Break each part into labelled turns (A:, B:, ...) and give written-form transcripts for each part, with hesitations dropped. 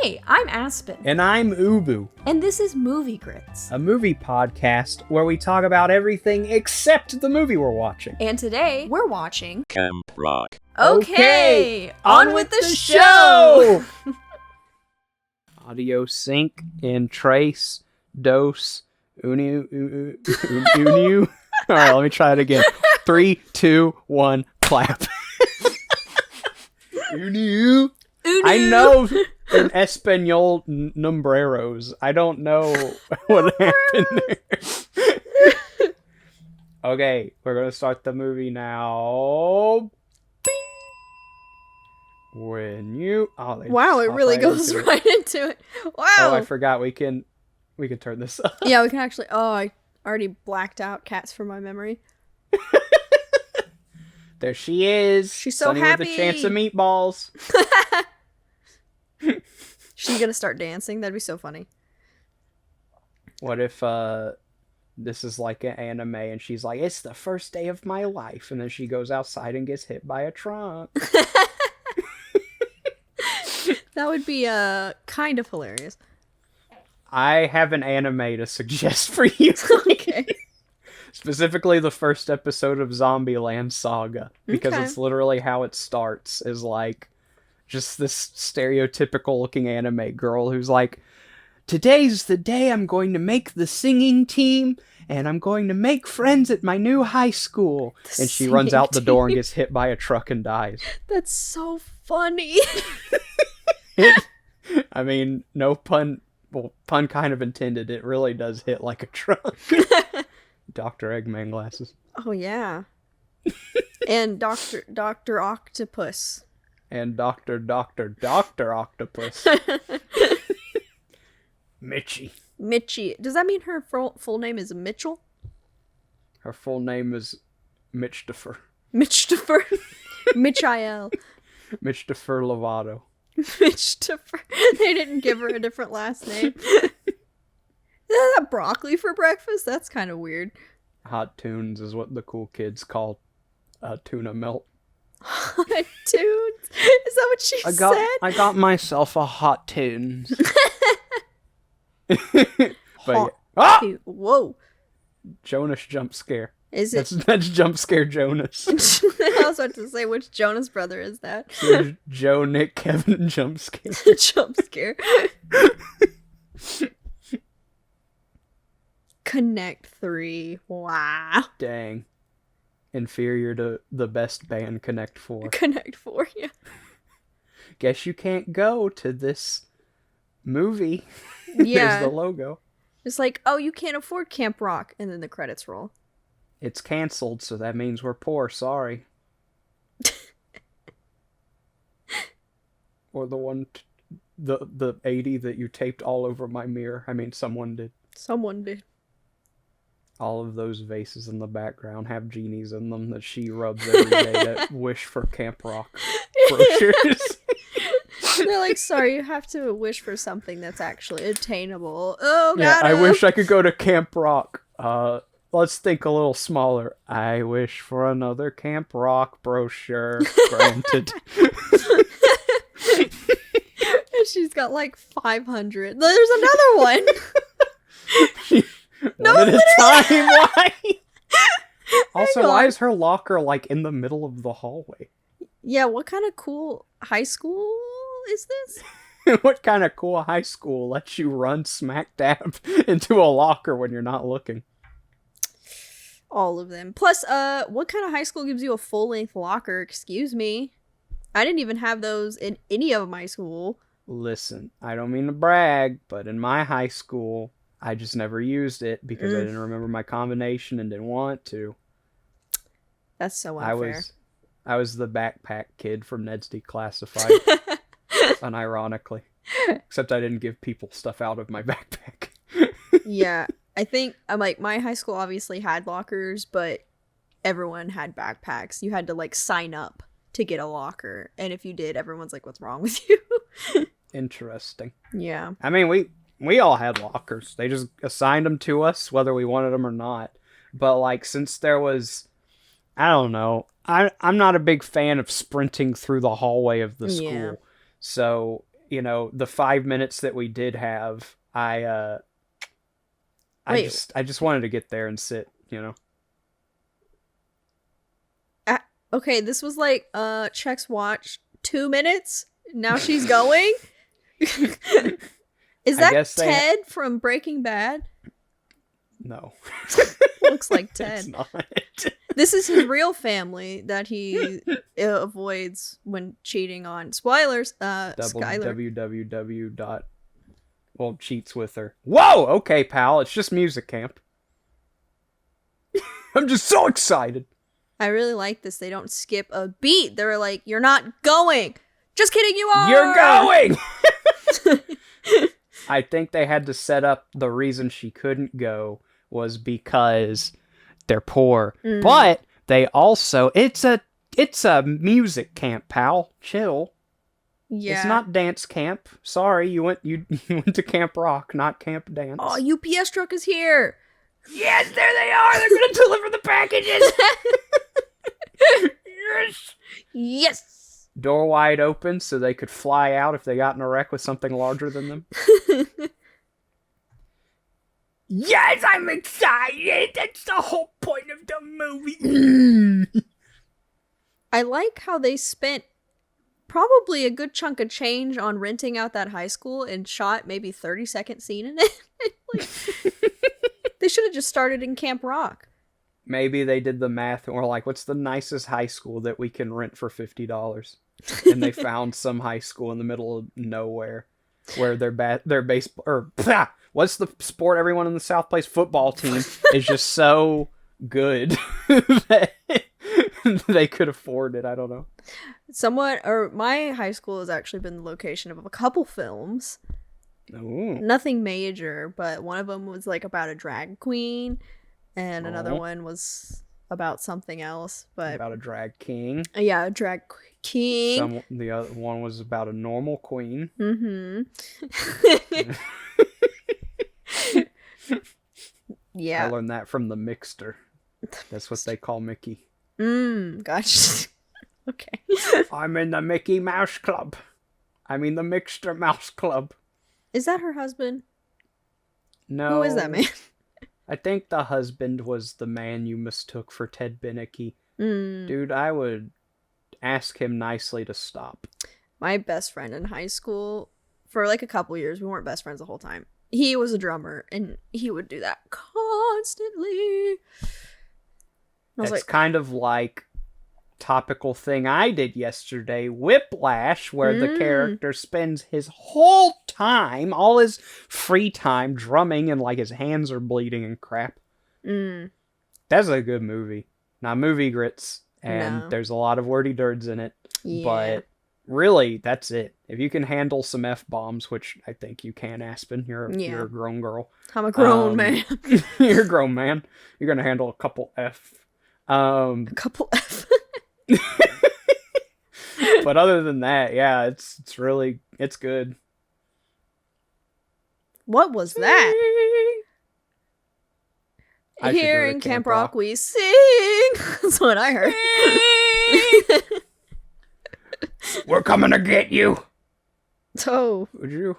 A: Hey, I'm Aspen.
B: And I'm Ubu.
A: And this is Movie Grits,
B: a movie podcast where we talk about everything except the movie we're watching.
A: And today, we're watching
C: Camp Rock.
A: Okay, on with the show!
B: Audio sync in trace, dos, unu. Alright, let me try it again. 3, 2, 1, clap. Unu. I know in Espanol numbreros. I don't know what happened there. Okay, we're going to start the movie now. When you... Oh,
A: wow, it really goes right into it. Wow.
B: Oh, I forgot. We can turn this up.
A: Yeah, we can actually... Oh, I already blacked out Cats from my memory.
B: There she is.
A: She's so
B: Sunny
A: happy.
B: With a chance of meatballs.
A: She's gonna start dancing. That'd be so funny.
B: What if this is like an anime and she's like, it's the first day of my life, and then she goes outside and gets hit by a trunk.
A: That would be kind of hilarious.
B: I have an anime to suggest for you.
A: Okay.
B: Specifically the first episode of Zombieland Saga, because
A: Okay.
B: it's literally how it starts, is like just this stereotypical looking anime girl who's like, today's the day I'm going to make the singing team, and I'm going to make friends at my new high school. And she runs out the door and gets hit by a truck and dies.
A: That's so funny.
B: I mean, no pun, well, pun kind of intended. It really does hit like a truck. Dr. Eggman glasses.
A: Oh, yeah. And Dr. Octopus.
B: And Dr. Octopus. Mitchie.
A: Mitchie. Does that mean her full name is Mitchell?
B: Her full name is Mitchdifer.
A: Mitchdifer. Mitchael.
B: Mitchdifer Lovato.
A: Mitchdifer. They didn't give her a different last name. Is that broccoli for breakfast? That's kind of weird.
B: Hot Tunes is what the cool kids call tuna melt.
A: Hot Tunes? Is that what she said?
B: I got myself a Hot Tunes.
A: Hot
B: Ah!
A: Whoa.
B: Jonas jump scare.
A: Is it?
B: That's jump scare Jonas.
A: I was about to say, which Jonas brother is that?
B: There's Joe, Nick, Kevin jump scare.
A: Jump scare. Connect 3. Wow.
B: Dang. Inferior to the best band, Connect 4.
A: Connect 4, yeah.
B: Guess you can't go to this movie.
A: Yeah.
B: There's the logo.
A: It's like, oh, you can't afford Camp Rock, and then the credits roll.
B: It's canceled, so that means we're poor. Sorry. Or the one, the 80 that you taped all over my mirror. I mean, someone did.
A: Someone did.
B: All of those vases in the background have genies in them that she rubs every day that wish for Camp Rock brochures.
A: They're like, sorry, you have to wish for something that's actually attainable. Oh,
B: yeah,
A: God.
B: I wish I could go to Camp Rock. Let's think a little smaller. I wish for another Camp Rock brochure. Granted.
A: And she's got like 500. There's another one.
B: One at a time. Why? Also,
A: Hang on.
B: why is her locker like in the middle of the hallway?
A: Yeah, what kind of cool high school is this?
B: What kind of cool high school lets you run smack dab into a locker when you're not looking?
A: All of them. Plus, what kind of high school gives you a full-length locker? Excuse me. I didn't even have those in any of my school.
B: Listen, I don't mean to brag, but in my high school, I just never used it because I didn't remember my combination and didn't want to.
A: That's so unfair.
B: I was the backpack kid from Ned's Declassified, unironically. Except I didn't give people stuff out of my backpack.
A: Yeah, I think like my high school obviously had lockers, but everyone had backpacks. You had to like sign up to get a locker, and if you did, everyone's like, "What's wrong with you?"
B: Interesting.
A: Yeah.
B: I mean, we all had lockers. They just assigned them to us, whether we wanted them or not. But like, since there was, I don't know, I'm not a big fan of sprinting through the hallway of the school.
A: Yeah.
B: So the 5 minutes that we did have,
A: Wait,
B: I just wanted to get there and sit.
A: okay, this was like Check's watch 2 minutes. Now she's going. Is
B: I
A: that
B: guess
A: Ted from Breaking Bad?
B: No.
A: Looks like
B: It's
A: Ted.
B: not.
A: This is his real family that he avoids when cheating on spoilers. Skylar.
B: www. Well, cheats with her. Whoa! Okay, pal. It's just music camp. I'm just so excited.
A: I really like this. They don't skip a beat. They're like, "You're not going." Just kidding, you are.
B: You're going. I think they had to set up the reason she couldn't go was because they're poor. But they also it's a music camp, pal. Chill.
A: Yeah.
B: It's not dance camp. Sorry, you went to Camp Rock, not Camp Dance.
A: Oh, UPS truck is here.
B: Yes, there they are. They're going to deliver the packages. Yes.
A: Yes.
B: Door wide open so they could fly out if they got in a wreck with something larger than them. Yes, I'm excited. That's the whole point of the movie.
A: I like how they spent probably a good chunk of change on renting out that high school and shot maybe 30-second scene in it. Like, they should have just started in Camp Rock.
B: Maybe they did the math and were like, what's the nicest high school that we can rent for $50? And they found some high school in the middle of nowhere where their baseball, or what's the sport everyone in the South plays? Football team is just so good that they could afford it. I don't know.
A: My high school has actually been the location of a couple films.
B: Ooh.
A: Nothing major, but one of them was like about a drag queen, and another one was about something else. But
B: about a drag king.
A: Yeah, a drag king.
B: The other one was about a normal queen.
A: Mm-hmm. Yeah.
B: I learned that from the Mixter. That's what they call Mickey.
A: Gotcha. Okay.
B: I'm in the Mickey Mouse Club. I mean the Mixter Mouse Club.
A: Is that her husband?
B: No.
A: Who is that man?
B: I think the husband was the man you mistook for Ted Beneke.
A: Mm.
B: Dude, I would ask him nicely to stop.
A: My best friend in high school, for like a couple years, we weren't best friends the whole time. He was a drummer, and he would do that constantly.
B: It's kind of like topical thing I did yesterday, Whiplash, where the character spends his whole time, all his free time, drumming and like his hands are bleeding and crap. That's a good movie. Not movie grits, and there's a lot of wordy dirds in it. Yeah. But really, that's it. If you can handle some F-bombs, which I think you can, Aspen, you're a grown girl.
A: I'm a grown man.
B: You're a grown man. You're gonna handle a couple F.
A: A couple F.
B: But other than that, yeah, it's good.
A: What was that? Here in
B: Camp
A: Camp Rock we sing. That's what I heard.
B: We're coming to get you.
A: Oh.
B: Would you?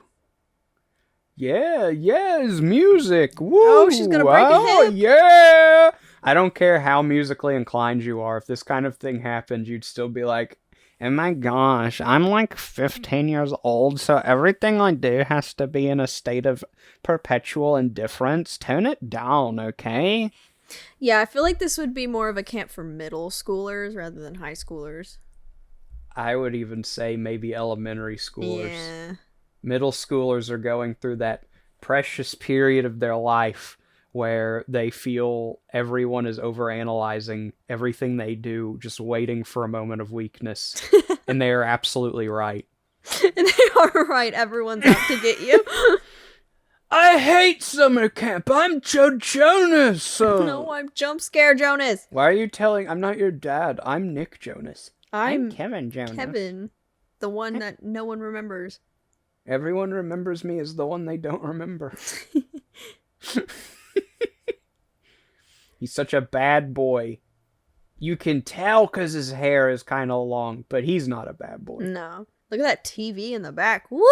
B: Yeah, it's music. Woo!
A: Oh, she's gonna break a hip.
B: Yeah! I don't care how musically inclined you are. If this kind of thing happened, you'd still be like, oh my gosh, I'm like 15 years old, so everything I do has to be in a state of perpetual indifference. Tone it down, okay?
A: Yeah, I feel like this would be more of a camp for middle schoolers rather than high schoolers.
B: I would even say maybe elementary schoolers.
A: Yeah.
B: Middle schoolers are going through that precious period of their life where they feel everyone is overanalyzing everything they do, just waiting for a moment of weakness. And they are absolutely right.
A: And they are right. Everyone's out to get you.
B: I hate summer camp. I'm Jonas.
A: No, I'm Jump Scare Jonas.
B: Why are you telling? I'm not your dad. I'm Nick Jonas.
A: I'm
B: Kevin Jonas.
A: Kevin, the one that no one remembers.
B: Everyone remembers me as the one they don't remember. He's such a bad boy. You can tell because his hair is kind of long, but he's not a bad boy.
A: No. Look at that TV in the back. Woo!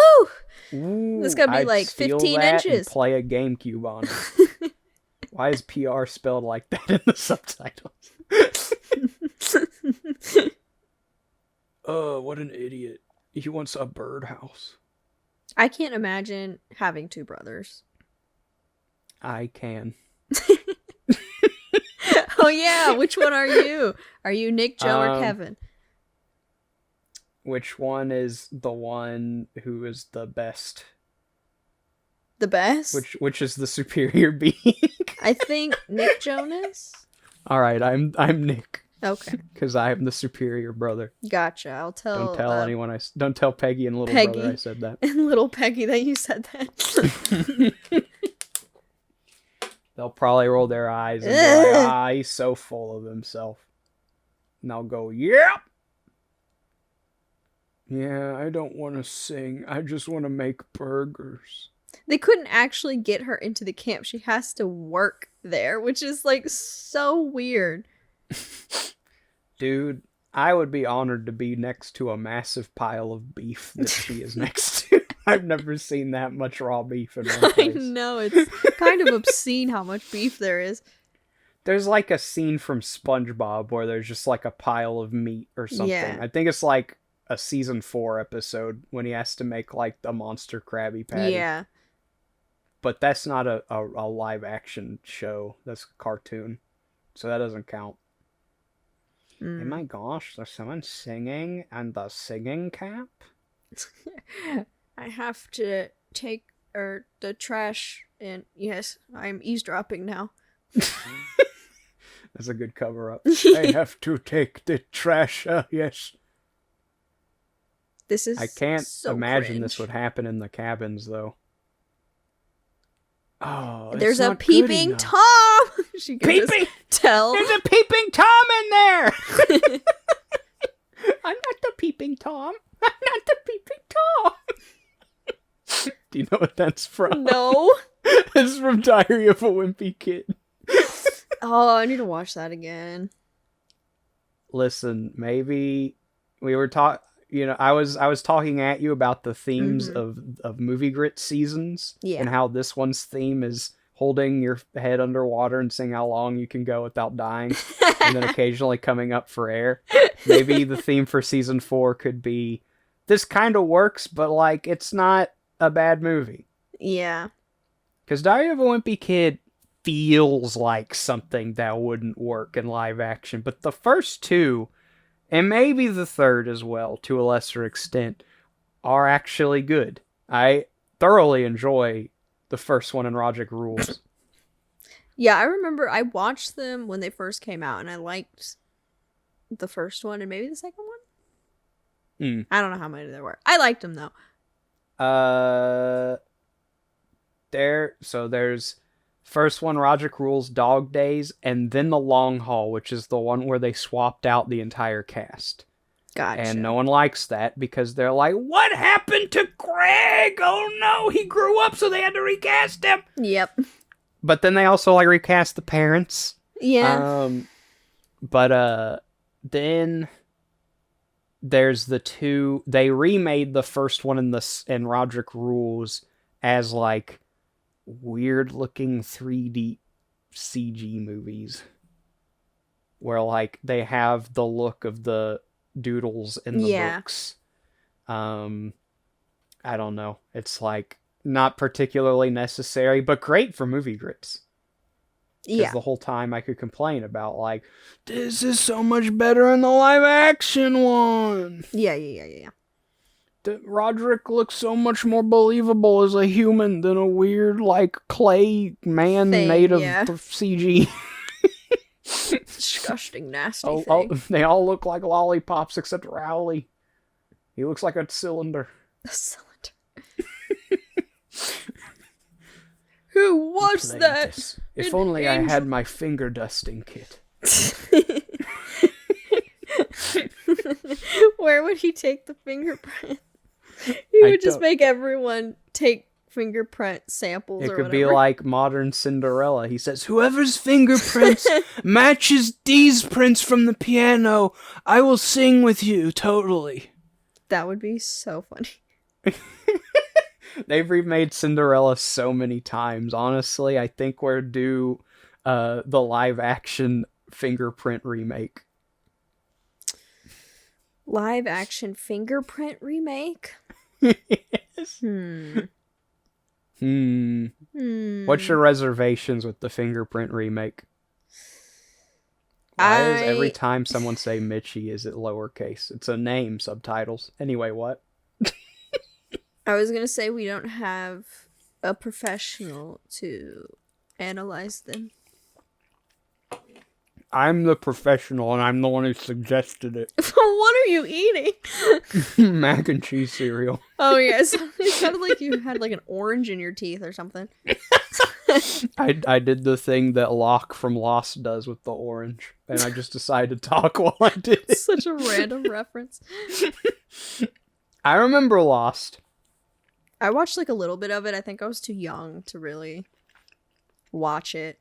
B: Ooh,
A: This gotta be
B: I'd
A: like
B: steal
A: 15
B: that and
A: inches.
B: play a GameCube on it. Why is PR spelled like that in the subtitles? What an idiot. He wants a birdhouse.
A: I can't imagine having two brothers.
B: I can.
A: Oh yeah, which one are you? Are you Nick, Joe, or Kevin?
B: Which one is the one who is the best?
A: The best?
B: Which is the superior being?
A: I think Nick Jonas.
B: All right, I'm Nick.
A: Okay.
B: Because I am the superior brother.
A: Gotcha. I'll tell.
B: Don't tell anyone. Don't tell Peggy and little
A: Peggy
B: brother I said that.
A: And little Peggy that you said that.
B: They'll probably roll their eyes and be like, he's so full of himself. And I'll go, yep. Yeah, I don't want to sing. I just want to make burgers.
A: They couldn't actually get her into the camp. She has to work there, which is like so weird.
B: Dude, I would be honored to be next to a massive pile of beef that she is next to. I've never seen that much raw beef in one place.
A: I know, it's kind of obscene how much beef there is.
B: There's like a scene from SpongeBob where there's just like a pile of meat or something.
A: Yeah.
B: I think it's like a season 4 episode when he has to make like the monster Krabby Patty.
A: Yeah.
B: But that's not a live action show. That's a cartoon. So that doesn't count. Oh my gosh, there's someone singing and the singing camp?
A: I have to take the trash in. Yes, I'm eavesdropping now.
B: That's a good cover up. I have to take the trash. Yes.
A: This is
B: I can't
A: so
B: imagine
A: cringe.
B: this would happen in the cabins though. Oh,
A: there's
B: it's
A: a
B: not good
A: peeping
B: enough.
A: Tom. She can
B: Peeping!
A: just tell.
B: There's a peeping Tom in there. I'm not the peeping Tom. I'm not the peeping Tom. Do you know what that's from?
A: No.
B: It's from Diary of a Wimpy Kid.
A: Oh, I need to watch that again.
B: Listen, maybe we were talking. You know, I was talking at you about the themes of Movie Grit seasons, and how this one's theme is holding your head underwater and seeing how long you can go without dying, and then occasionally coming up for air. Maybe the theme for season 4 could be, this kind of works, but like it's not a bad movie.
A: Yeah.
B: Because Diary of a Wimpy Kid feels like something that wouldn't work in live action, but the first two, and maybe the third as well, to a lesser extent, are actually good. I thoroughly enjoy the first one in Roderick Rules.
A: Yeah, I remember I watched them when they first came out, and I liked the first one and maybe the second one. I don't know how many there were. I liked them though.
B: There's first one, Roderick Rules, Dog Days, and then The Long Haul, which is the one where they swapped out the entire cast.
A: Gotcha.
B: And no one likes that because they're like, what happened to Greg? Oh no, he grew up, so they had to recast him.
A: Yep.
B: But then they also like recast the parents.
A: Yeah.
B: Then there's the two. They remade the first one in Roderick Rules as like weird looking 3D CG movies, where like they have the look of the doodles in the books. I don't know. It's like not particularly necessary, but great for movie grits. Because the whole time I could complain about like, this is so much better in the live action one.
A: Yeah.
B: Roderick looks so much more believable as a human than a weird like clay man made of CG.
A: Disgusting, nasty thing.
B: They all look like lollipops except Rowley. He looks like a cylinder.
A: A cylinder. Who was that?
B: This. If only I had my finger dusting kit.
A: Where would he take the fingerprint? He would just make everyone take fingerprint samples or whatever.
B: It could be like modern Cinderella. He says, whoever's fingerprints matches these prints from the piano, I will sing with you, totally.
A: That would be so funny.
B: They've remade Cinderella so many times. Honestly, I think we're due the live action Fingerprint remake.
A: Live action Fingerprint remake?
B: Yes.
A: Hmm.
B: What's your reservations with the Fingerprint remake? Why is every time someone say Mitchie, is it lowercase? It's a name, subtitles. Anyway, what?
A: I was gonna say we don't have a professional to analyze them.
B: I'm the professional, and I'm the one who suggested it.
A: What are you eating?
B: Mac and cheese cereal.
A: Oh, yes. It sounded like you had like an orange in your teeth or something.
B: I did the thing that Locke from Lost does with the orange, and I just decided to talk while I did it.
A: Such a random reference.
B: I remember Lost.
A: I watched like a little bit of it. I think I was too young to really watch it.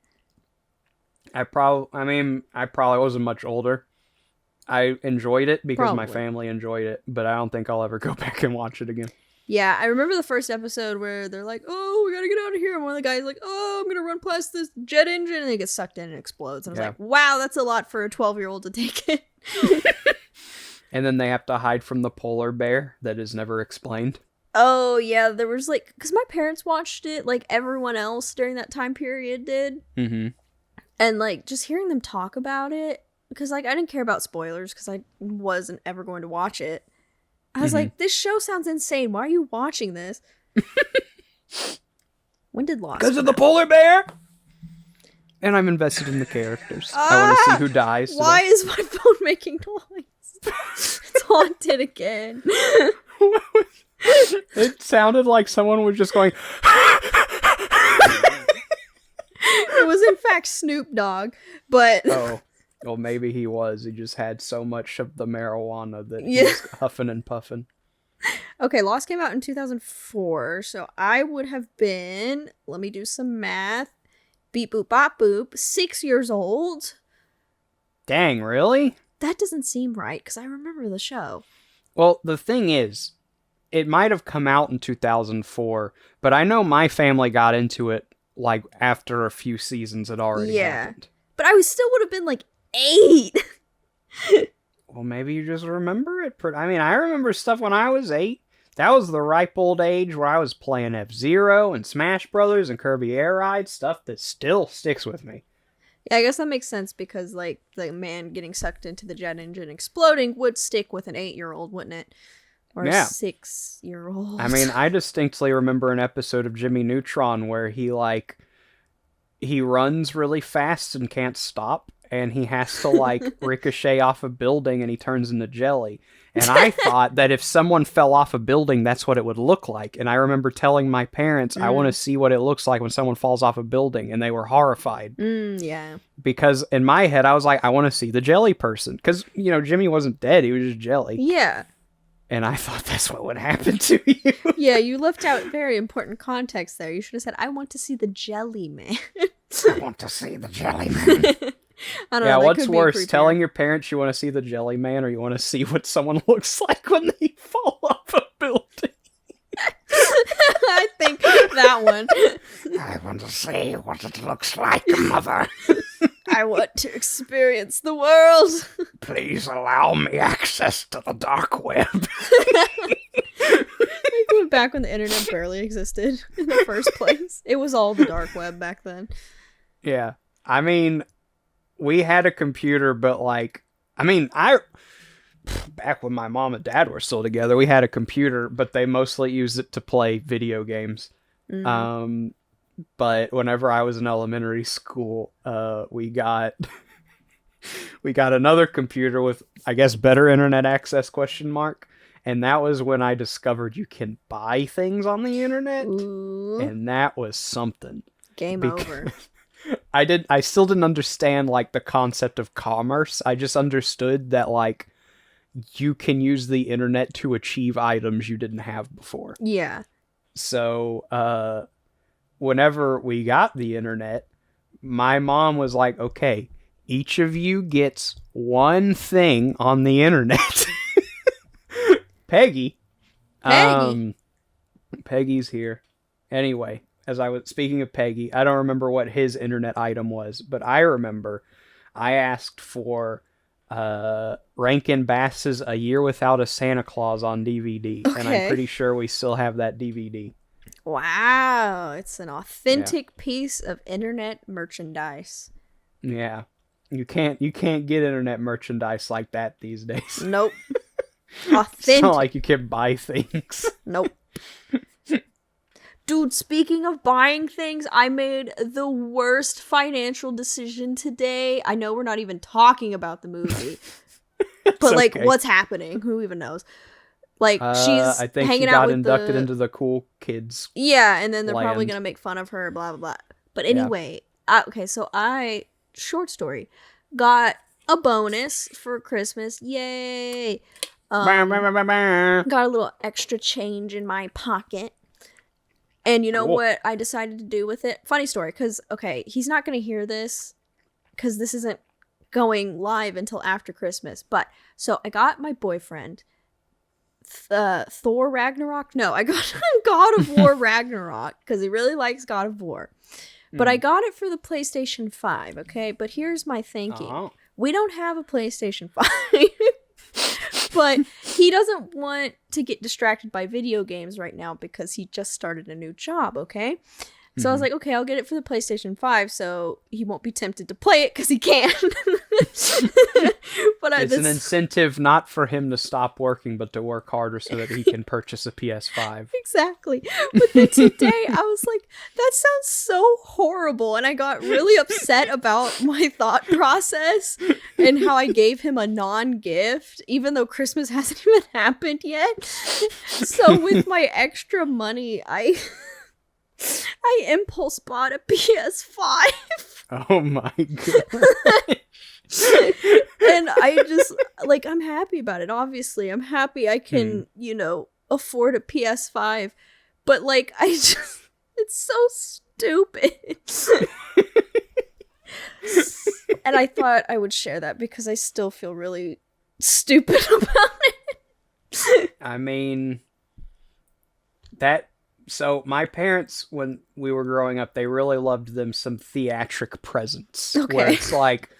B: I probably wasn't much older. I enjoyed it because my family enjoyed it, but I don't think I'll ever go back and watch it again.
A: Yeah, I remember the first episode where they're like, oh, we gotta get out of here. And one of the guys like, oh, I'm gonna run past this jet engine. And he gets sucked in and explodes. And I was like, wow, that's a lot for a 12-year-old to take it.
B: And then they have to hide from the polar bear that is never explained.
A: Oh, yeah, there was like, because my parents watched it like everyone else during that time period did.
B: Mm-hmm.
A: And like just hearing them talk about it, because like I didn't care about spoilers because I wasn't ever going to watch it. I was like, this show sounds insane. Why are you watching this? When did Lost?
B: Because of the polar bear? And I'm invested in the characters. I want to see who dies.
A: Why is my phone making noise? It's haunted again.
B: It sounded like someone was just going...
A: It was in fact Snoop Dogg, but...
B: Oh, well, maybe he was. He just had so much of the marijuana that he was huffing and puffing.
A: Okay, Lost came out in 2004, so I would have been, let me do some math, beep boop bop boop, 6 years old.
B: Dang, really?
A: That doesn't seem right, because I remember the show.
B: Well, the thing is, it might have come out in 2004, but I know my family got into it like after a few seasons had already happened.
A: But I still would have been like 8.
B: Well, maybe you just remember it. I mean, I remember stuff when I was 8. That was the ripe old age where I was playing F-Zero and Smash Brothers and Kirby Air Ride, stuff that still sticks with me.
A: Yeah, I guess that makes sense because like the man getting sucked into the jet engine exploding would stick with an 8-year-old, wouldn't it? Or a 6-year-old.
B: I mean, I distinctly remember an episode of Jimmy Neutron where he runs really fast and can't stop, and he has to ricochet off a building and he turns into jelly. And I thought that if someone fell off a building, that's what it would look like. And I remember telling my parents, I want to see what it looks like when someone falls off a building, and they were horrified.
A: Yeah.
B: Because in my head, I was like, I want to see the jelly person. Because, Jimmy wasn't dead, he was just jelly.
A: Yeah.
B: And I thought that's what would happen to you.
A: Yeah, you left out very important context there. You should have said, I want to see the jelly man.
B: I want to see the jelly man.
A: I don't know.
B: What's worse, telling your parents you want to see the jelly man or you want to see what someone looks like when they fall off a building?
A: I think that one.
B: I want to see what it looks like, Mother.
A: I want to experience the world.
B: Please allow me access to the dark web.
A: I went back when the internet barely existed in the first place. It was all the dark web back then.
B: Yeah. I mean, we had a computer, but back when my mom and dad were still together, we had a computer, but they mostly used it to play video games. Mm-hmm. But whenever I was in elementary school, we got another computer with, I guess, better internet access ? And that was when I discovered you can buy things on the internet.
A: Ooh.
B: And that was something.
A: Game over.
B: I still didn't understand the concept of commerce. I just understood that you can use the internet to achieve items you didn't have before.
A: Yeah.
B: So, whenever we got the internet, my mom was like, okay, each of you gets one thing on the internet. Peggy.
A: Peggy.
B: Peggy's here. Anyway, as I was speaking of Peggy, I don't remember what his internet item was, but I remember I asked for Rankin Bass's A Year Without a Santa Claus on DVD, and I'm pretty sure we still have that DVD.
A: Wow, it's an authentic piece of internet merchandise.
B: Yeah. You can't get internet merchandise like that these days.
A: Nope. Authentic.
B: It's not like you can buy things.
A: Nope. Dude, speaking of buying things, I made the worst financial decision today. I know we're not even talking about the movie. But like, what's happening? Who even knows? Like, she's
B: I think
A: hanging
B: she
A: out
B: got
A: with
B: inducted into the cool kids.
A: Yeah, and then they're probably
B: land.
A: gonna make fun of her, blah blah blah. But anyway, okay, so short story, got a bonus for Christmas. Yay! Got a little extra change in my pocket. And you know what I decided to do with it? Funny story, because, okay, he's not going to hear this, because this isn't going live until after Christmas. But, so I got my boyfriend Thor Ragnarok. No, I got God of War Ragnarok, because he really likes God of War. But I got it for the PlayStation 5, okay? But here's my thinking. Oh. We don't have a PlayStation 5. But he doesn't want to get distracted by video games right now because he just started a new job, okay? So I was like, okay, I'll get it for the PlayStation 5 so he won't be tempted to play it because he can. But
B: it's an incentive not for him to stop working, but to work harder so that he can purchase a PS5.
A: Exactly. But then today I was like, that sounds so horrible. And I got really upset about my thought process and how I gave him a non-gift, even though Christmas hasn't even happened yet. So with my extra money, I impulse bought a PS5.
B: Oh my god.
A: And I just, like, I'm happy about it. Obviously, I'm happy I can, afford a PS5. But, like, it's so stupid. And I thought I would share that because I still feel really stupid about it.
B: I mean, so my parents, when we were growing up, they really loved them some theatric presents. Okay. Where it's like,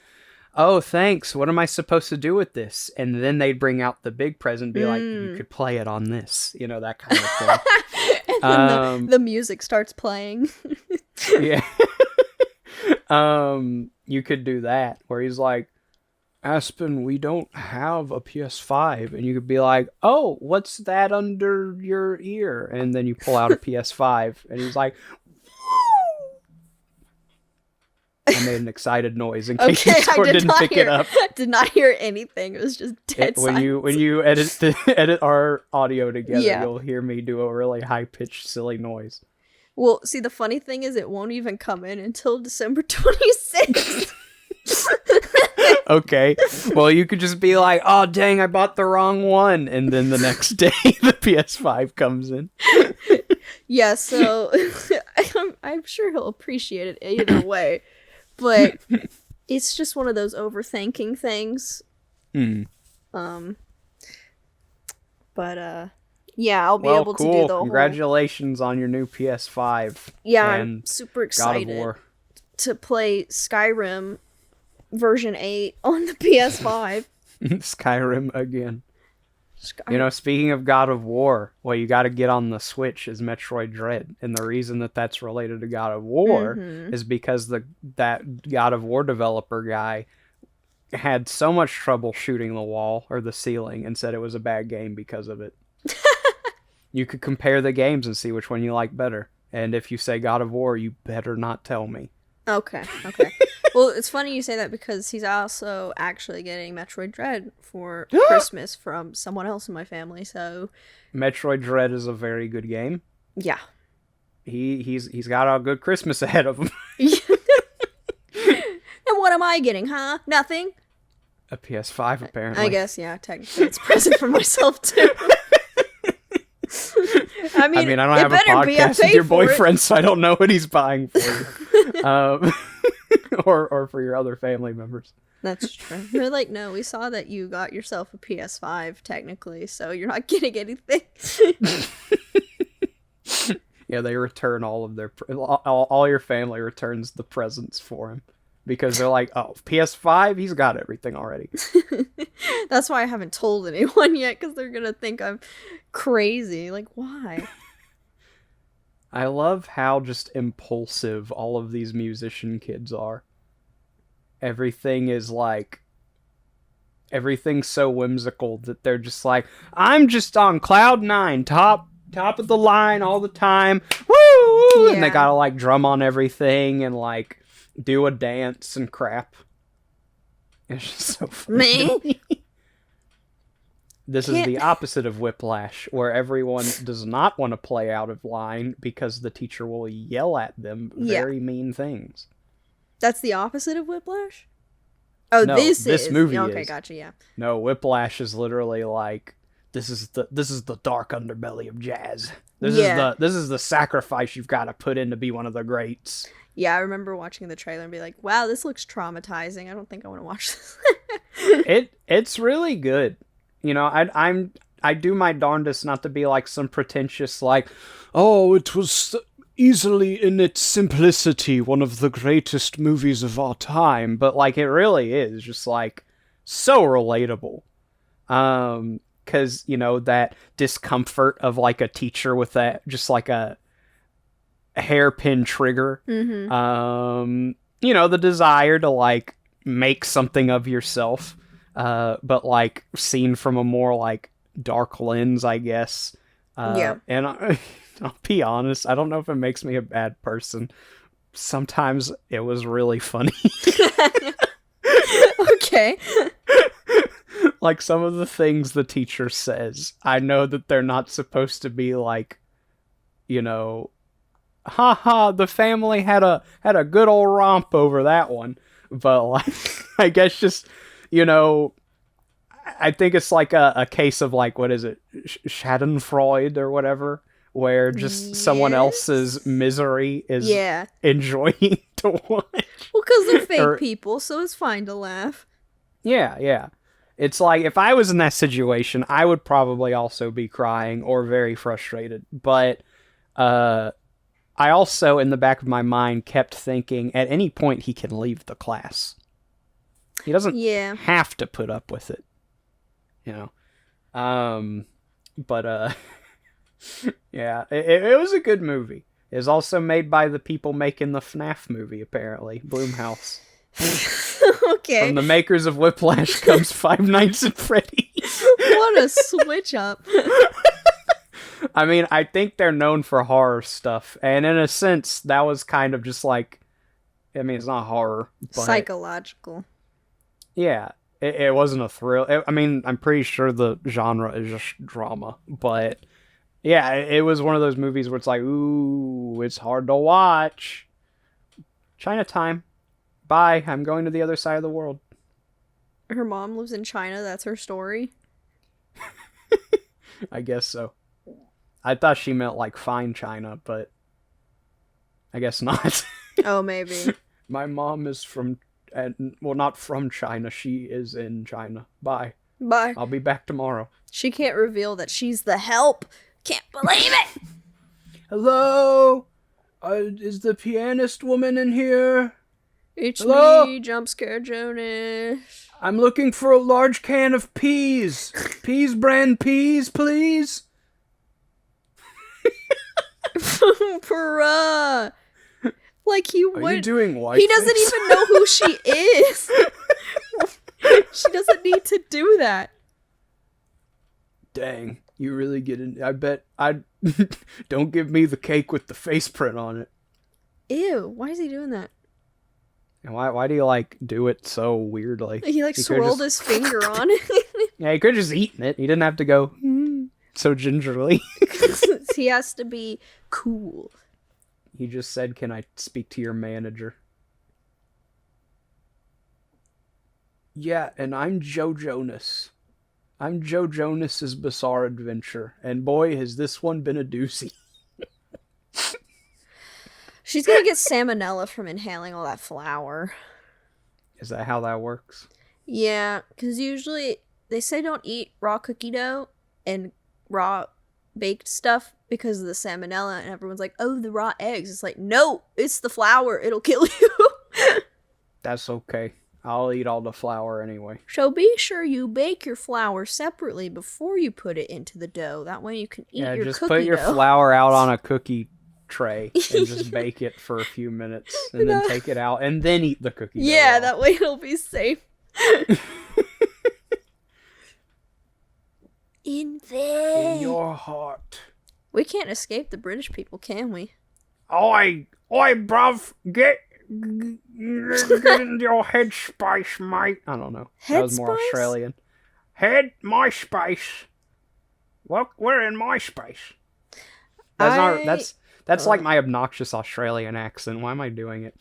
B: oh, thanks, what am I supposed to do with this? And then they'd bring out the big present and be like, you could play it on this. That kind of thing.
A: And then the music starts playing.
B: Yeah. You could do that, where he's like, Aspen, we don't have a PS5. And you could be like, oh, what's that under your ear? And then you pull out a PS5. And he's like, I made an excited noise in case you didn't pick it up.
A: Did not hear anything. It was just dead silence.
B: When you edit our audio together, you'll hear me do a really high-pitched, silly noise.
A: Well, see, the funny thing is it won't even come in until December 26th.
B: Okay. Well, you could just be like, oh, dang, I bought the wrong one. And then the next day, the PS5 comes in.
A: Yeah, so I'm sure he'll appreciate it either way. But it's just one of those overthinking things. But yeah, I'll be able to do the whole...
B: Congratulations on your new PS5.
A: Yeah, I'm super excited to play Skyrim version 8 on the PS5.
B: Skyrim again. Speaking of God of War, what you got to get on the Switch is Metroid Dread. And the reason that that's related to God of War is because that God of War developer guy had so much trouble shooting the wall or the ceiling and said it was a bad game because of it. You could compare the games and see which one you like better. And if you say God of War, you better not tell me.
A: Okay. Well, it's funny you say that because he's also actually getting Metroid Dread for Christmas from someone else in my family, so...
B: Metroid Dread is a very good game.
A: Yeah.
B: He's got a good Christmas ahead of him.
A: And what am I getting, huh? Nothing?
B: A PS5, apparently.
A: I guess, yeah, technically it's a present for myself, too. I mean,
B: I don't have a podcast with your boyfriend, so I don't know what he's buying for you. Or for your other family members.
A: That's true. They're like, no, we saw that you got yourself a PS5 technically, so you're not getting anything.
B: Yeah, they return all of their all your family returns the presents for him because they're like, oh, PS5, he's got everything already.
A: That's why I haven't told anyone yet, because they're gonna think I'm crazy. Like, why?
B: I love how just impulsive all of these musician kids are. Everything is like, everything's so whimsical that they're just like, I'm just on cloud nine, top of the line all the time. Woo!
A: Yeah.
B: And they gotta like drum on everything and like do a dance and crap. It's just so funny.
A: Me?
B: This is the opposite of Whiplash, where everyone does not want to play out of line because the teacher will yell at them very mean things.
A: That's the opposite of Whiplash? Oh,
B: No, this movie
A: okay,
B: is.
A: gotcha, yeah.
B: No, Whiplash is literally like, this is the dark underbelly of jazz. This is the sacrifice you've got to put in to be one of the greats.
A: Yeah, I remember watching the trailer and be like, wow, this looks traumatizing. I don't think I want to watch this.
B: It's really good. You know, I do my darndest not to be like some pretentious like, oh, it was easily in its simplicity one of the greatest movies of our time, but like it really is just like so relatable. Cause you know, that discomfort of like a teacher with that just like a hairpin trigger.
A: Mm-hmm.
B: You know, the desire to like make something of yourself, but like seen from a more like dark lens, I guess.
A: Yeah.
B: And I'll be honest, I don't know if it makes me a bad person. Sometimes it was really funny.
A: Okay.
B: Like some of the things the teacher says, I know that they're not supposed to be like, you know, haha, the family had a good old romp over that one. But like, I guess just, you know, I think it's like a case of like, what is it? Schadenfreude or whatever, where just someone else's misery is enjoying to watch.
A: Well, because they're fake people, so it's fine to laugh.
B: Yeah. It's like, if I was in that situation, I would probably also be crying or very frustrated. But I also, in the back of my mind, kept thinking, at any point he can leave the class. He doesn't have to put up with it. You know? But yeah, it was a good movie. It was also made by the people making the FNAF movie, apparently. Blumhouse.
A: Okay.
B: From the makers of Whiplash comes Five Nights at Freddy's.
A: What a switch up.
B: I mean, I think they're known for horror stuff, and in a sense, that was kind of just like, I mean, it's not horror, but
A: psychological.
B: Yeah, it wasn't a thrill. I mean, I'm pretty sure the genre is just drama, but yeah, it was one of those movies where it's like, ooh, it's hard to watch. Chinatime. Bye, I'm going to the other side of the world.
A: Her mom lives in China, that's her story?
B: I guess so. I thought she meant like fine China, but I guess not.
A: Oh, maybe.
B: My mom is from, well, not from China. She is in China. Bye.
A: Bye.
B: I'll be back tomorrow.
A: She can't reveal that she's the help. Can't believe it.
B: Hello? Is the pianist woman in here?
A: It's
B: Hello?
A: me, Jump Scare Jonas.
B: I'm looking for a large can of peas. Peas brand peas, please.
A: Bruh. Like he would.
B: Are you doing white?
A: He doesn't even know who she is. She doesn't need to do that.
B: Dang, you really get in. I bet I don't give me the cake with the face print on it.
A: Ew, why is he doing that?
B: And why do you like do it so weirdly?
A: He like swirled his finger on it.
B: Yeah, he could have just eaten it. He didn't have to go so gingerly.
A: He has to be cool.
B: He just said, "Can I speak to your manager?" Yeah, and I'm Joe Jonas. I'm Joe Jonas's Bizarre Adventure, and boy, has this one been a doozy.
A: She's gonna get salmonella from inhaling all that flour.
B: Is that how that works?
A: Yeah, because usually they say don't eat raw cookie dough and raw baked stuff because of the salmonella, and everyone's like, oh, the raw eggs. It's like, no, it's the flour. It'll kill you.
B: That's okay. I'll eat all the flour anyway.
A: So be sure you bake your flour separately before you put it into the dough. That way you can eat your
B: just
A: cookie
B: put your
A: dough.
B: flour out on a cookie tray and just bake it for a few minutes and then take it out and then eat the cookie dough.
A: Yeah, that way it'll be safe. In there.
B: In your heart.
A: We can't escape the British people, can we?
B: Oi, bruv, get in your headspace, mate. I don't know. That was more Australian. My space. Well, we're in my space. That's like my obnoxious Australian accent. Why am I doing it?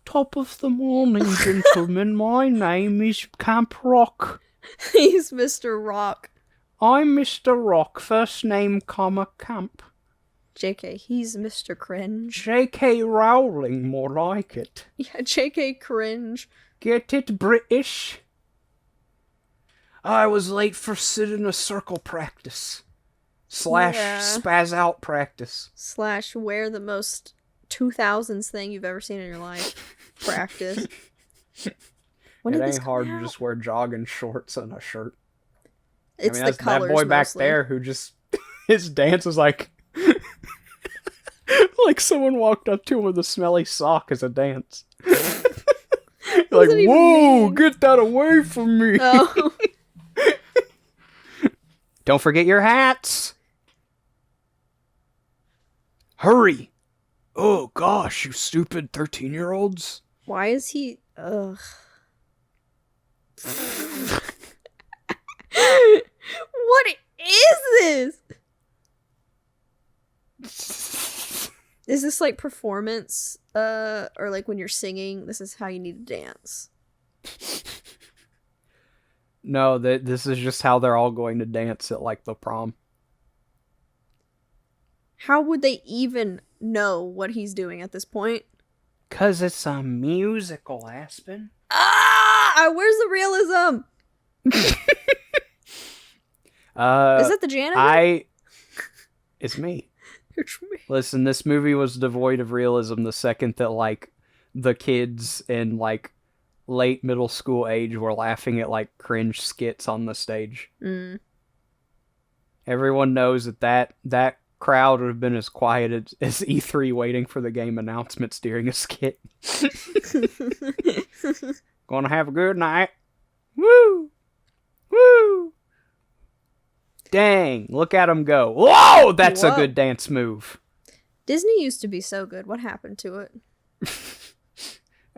B: Top of the morning, gentlemen. My name is Camp Rock.
A: He's Mr. Rock.
B: I'm Mr. Rock. First name, comma, Camp.
A: JK, he's Mr. Cringe.
B: JK Rowling, more like it.
A: Yeah, JK Cringe.
B: Get it, British? I was late for sit-in-a circle practice. / spaz out practice.
A: / wear the most 2000s thing you've ever seen in your life. Practice.
B: It ain't hard to just wear jogging shorts and a shirt.
A: It's the colors
B: that boy back
A: mostly.
B: there who just... His dance was like... like someone walked up to him with a smelly sock as a dance. Like, whoa, get that away from me.
A: Oh.
B: Don't forget your hats. Hurry. Oh, gosh, you stupid 13-year-olds.
A: Why is he... Ugh. What is this? Is this like performance? Or like when you're singing, this is how you need to dance?
B: No, this is just how they're all going to dance at like the prom.
A: How would they even know what he's doing at this point?
B: 'Cause it's a musical, Aspen.
A: Where's the realism? Is that the janitor?
B: It's me.
A: It's me.
B: Listen, this movie was devoid of realism the second that, like, the kids in, like, late middle school age were laughing at, like, cringe skits on the stage.
A: Mm.
B: Everyone knows that crowd would have been as quiet as E3 waiting for the game announcements during a skit. Gonna have a good night. Woo! Woo! Dang, look at him go. Whoa, that's a good dance move.
A: Disney used to be so good. What happened to it?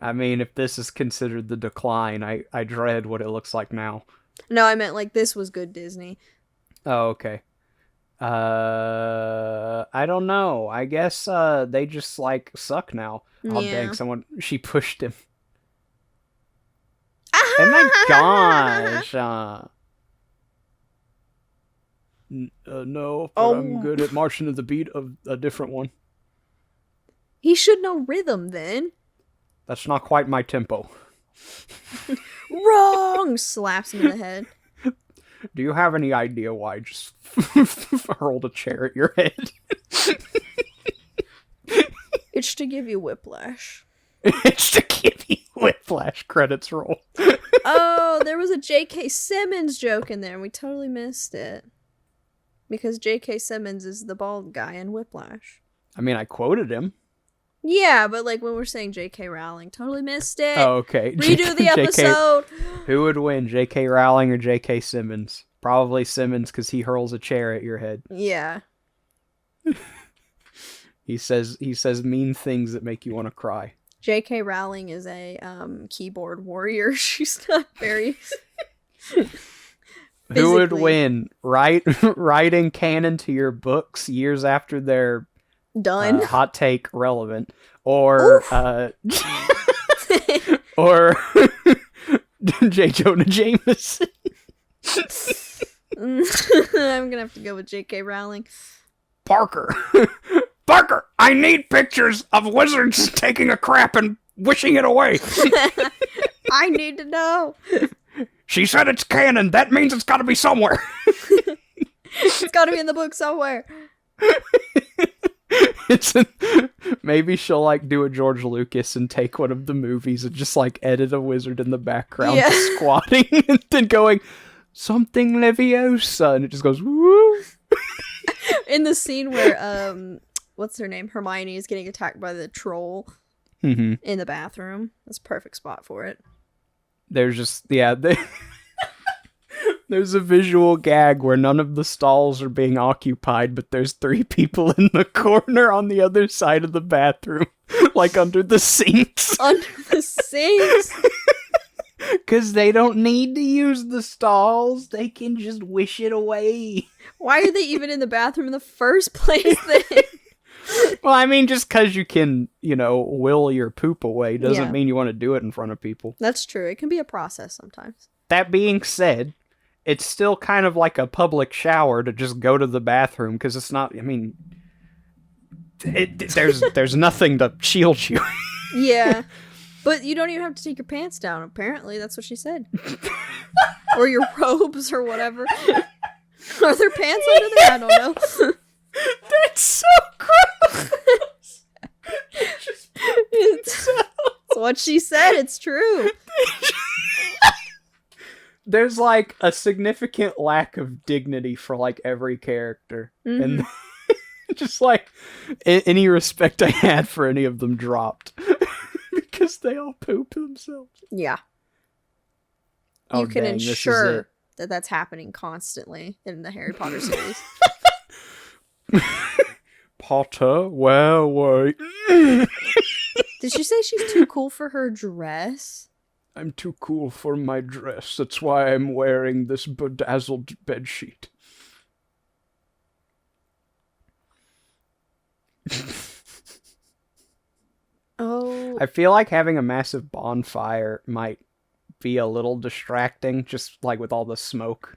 B: I mean, if this is considered the decline, I dread what it looks like now.
A: No, I meant like this was good Disney.
B: Oh, okay. I don't know. I guess they just like suck now. Oh, dang, she pushed him. Oh my gosh. No, but I'm good at marching to the beat of a different one.
A: He should know rhythm then. That's
B: not quite my tempo.
A: Wrong! Slaps him in the head.
B: Do you have any idea why I just hurled a chair at your head?
A: It's to give you whiplash.
B: It's to give you whiplash. Credits roll.
A: Oh, there was a J.K. Simmons joke in there, and we totally missed it. Because J.K. Simmons is the bald guy in Whiplash.
B: I mean, I quoted him.
A: Yeah, but like when we're saying J.K. Rowling, totally missed it.
B: Oh, okay.
A: Redo the episode.
B: Who would win, J.K. Rowling or J.K. Simmons? Probably Simmons, because he hurls a chair at your head.
A: Yeah.
B: He says mean things that make you want to cry.
A: J.K. Rowling is a keyboard warrior. She's not very...
B: Who would win? Writing canon to your books years after they're
A: done,
B: hot take relevant, or or J. Jonah Jameson?
A: I'm gonna have to go with J.K. Rowling.
B: Parker, I need pictures of wizards taking a crap and wishing it away.
A: I need to know.
B: She said it's canon. That means it's got to be somewhere.
A: It's got to be in the book somewhere.
B: Maybe she'll like do a George Lucas and take one of the movies and just like edit a wizard in the background squatting and then going something Leviosa, and it just goes woo.
A: In the scene where what's her name, Hermione is getting attacked by the troll in the bathroom. That's a perfect spot for it.
B: There's just there's a visual gag where none of the stalls are being occupied, but there's 3 people in the corner on the other side of the bathroom, like under the sinks.
A: Under the sinks?
B: Because they don't need to use the stalls. They can just wish it away.
A: Why are they even in the bathroom in the first place then?
B: Well, I mean, just because you can, will your poop away doesn't mean you want to do it in front of people.
A: That's true. It can be a process sometimes. That
B: being said, it's still kind of like a public shower to just go to the bathroom, because it's not, I mean, there's nothing to shield you.
A: Yeah. But you don't even have to take your pants down, apparently. That's what she said. Or your robes or whatever. Are there pants under there? I don't know.
B: That's so gross.
A: It's what she said. It's true.
B: There's like a significant lack of dignity for like every character. And just like any respect I had for any of them dropped. Because they all poop themselves.
A: Yeah.
B: Oh,
A: you can
B: dang,
A: ensure that that's happening constantly in the Harry Potter series.
B: Potter, well, wait.
A: Did she say she's too cool for her dress?
B: I'm too cool for my dress. That's why I'm wearing this bedazzled bedsheet.
A: Oh.
B: I feel like having a massive bonfire might be a little distracting, just like with all the smoke.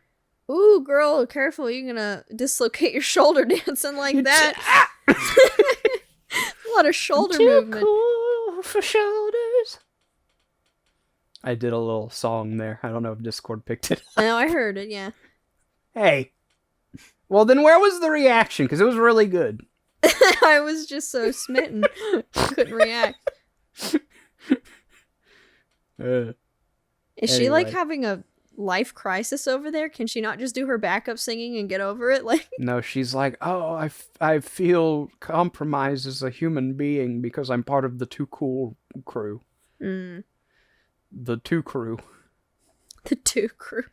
A: Ooh, girl, careful. You're gonna dislocate your shoulder dancing like that. A lot of shoulder movement.
B: Cool for shoulders. I did a little song there. I don't know if Discord picked it up.
A: No, I heard it, yeah.
B: Hey. Well, then where was the reaction? Because it was really good.
A: I was just so smitten. Couldn't react. Is she like having a life crisis over there? Can she not just do her backup singing and get over it? Like,
B: no, she's like, oh, I feel compromised as a human being because I'm part of the Too Cool crew. The Two Crew.
A: The Two Crew.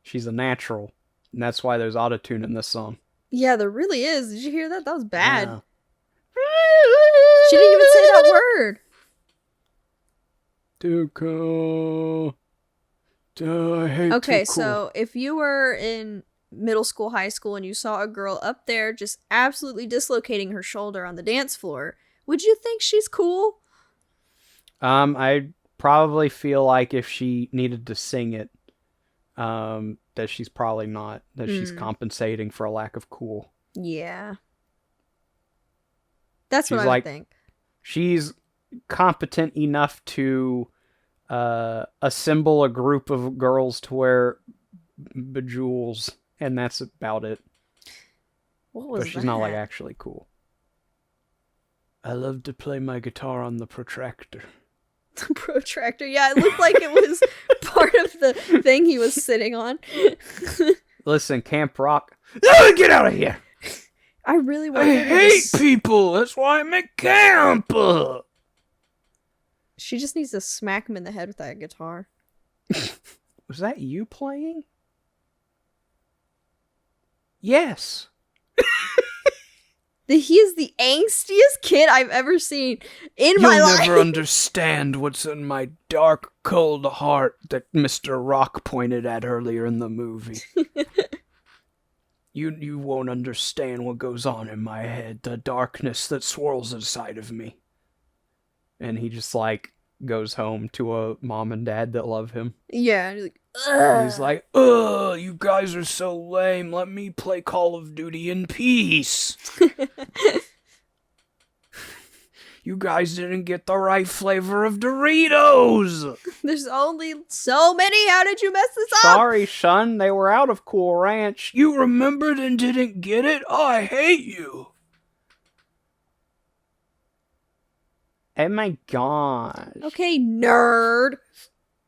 B: She's a natural, and that's why there's autotune in this song.
A: Yeah, there really is. Did you hear that? That was bad. Yeah. She didn't even say that word.
B: Too cool. I hate
A: okay,
B: too cool.
A: So if you were in middle school, high school, and you saw a girl up there just absolutely dislocating her shoulder on the dance floor, would you think she's cool?
B: I probably feel like if she needed to sing it, that she's probably not. That she's compensating for a lack of cool.
A: Yeah. That's what I think.
B: She's competent enough to assemble a group of girls to wear bejewels, and that's about it.
A: What was
B: but she's not like actually cool. I love to play my guitar on the protractor.
A: The protractor? Yeah, it looked like it was part of the thing he was sitting on.
B: Listen, Camp Rock. Oh, get out of here!
A: I really want.
B: I hate people. That's why I'm at camp.
A: She just needs to smack him in the head with that guitar.
B: Was that you playing? Yes.
A: He is the angstiest kid I've ever seen in my life.
B: You'll never understand what's in my dark, cold heart that Mr. Rock pointed at earlier in the movie. You won't understand what goes on in my head, the darkness that swirls inside of me. And he just, like, goes home to a mom and dad that love him.
A: Yeah, he's like, ugh.
B: He's like, ugh, you guys are so lame. Let me play Call of Duty in peace. You guys didn't get the right flavor of Doritos!
A: There's only so many. How did you mess this up?
B: Sorry, son, they were out of Cool Ranch. You remembered and didn't get it? I hate you! Oh my gosh.
A: Okay, nerd.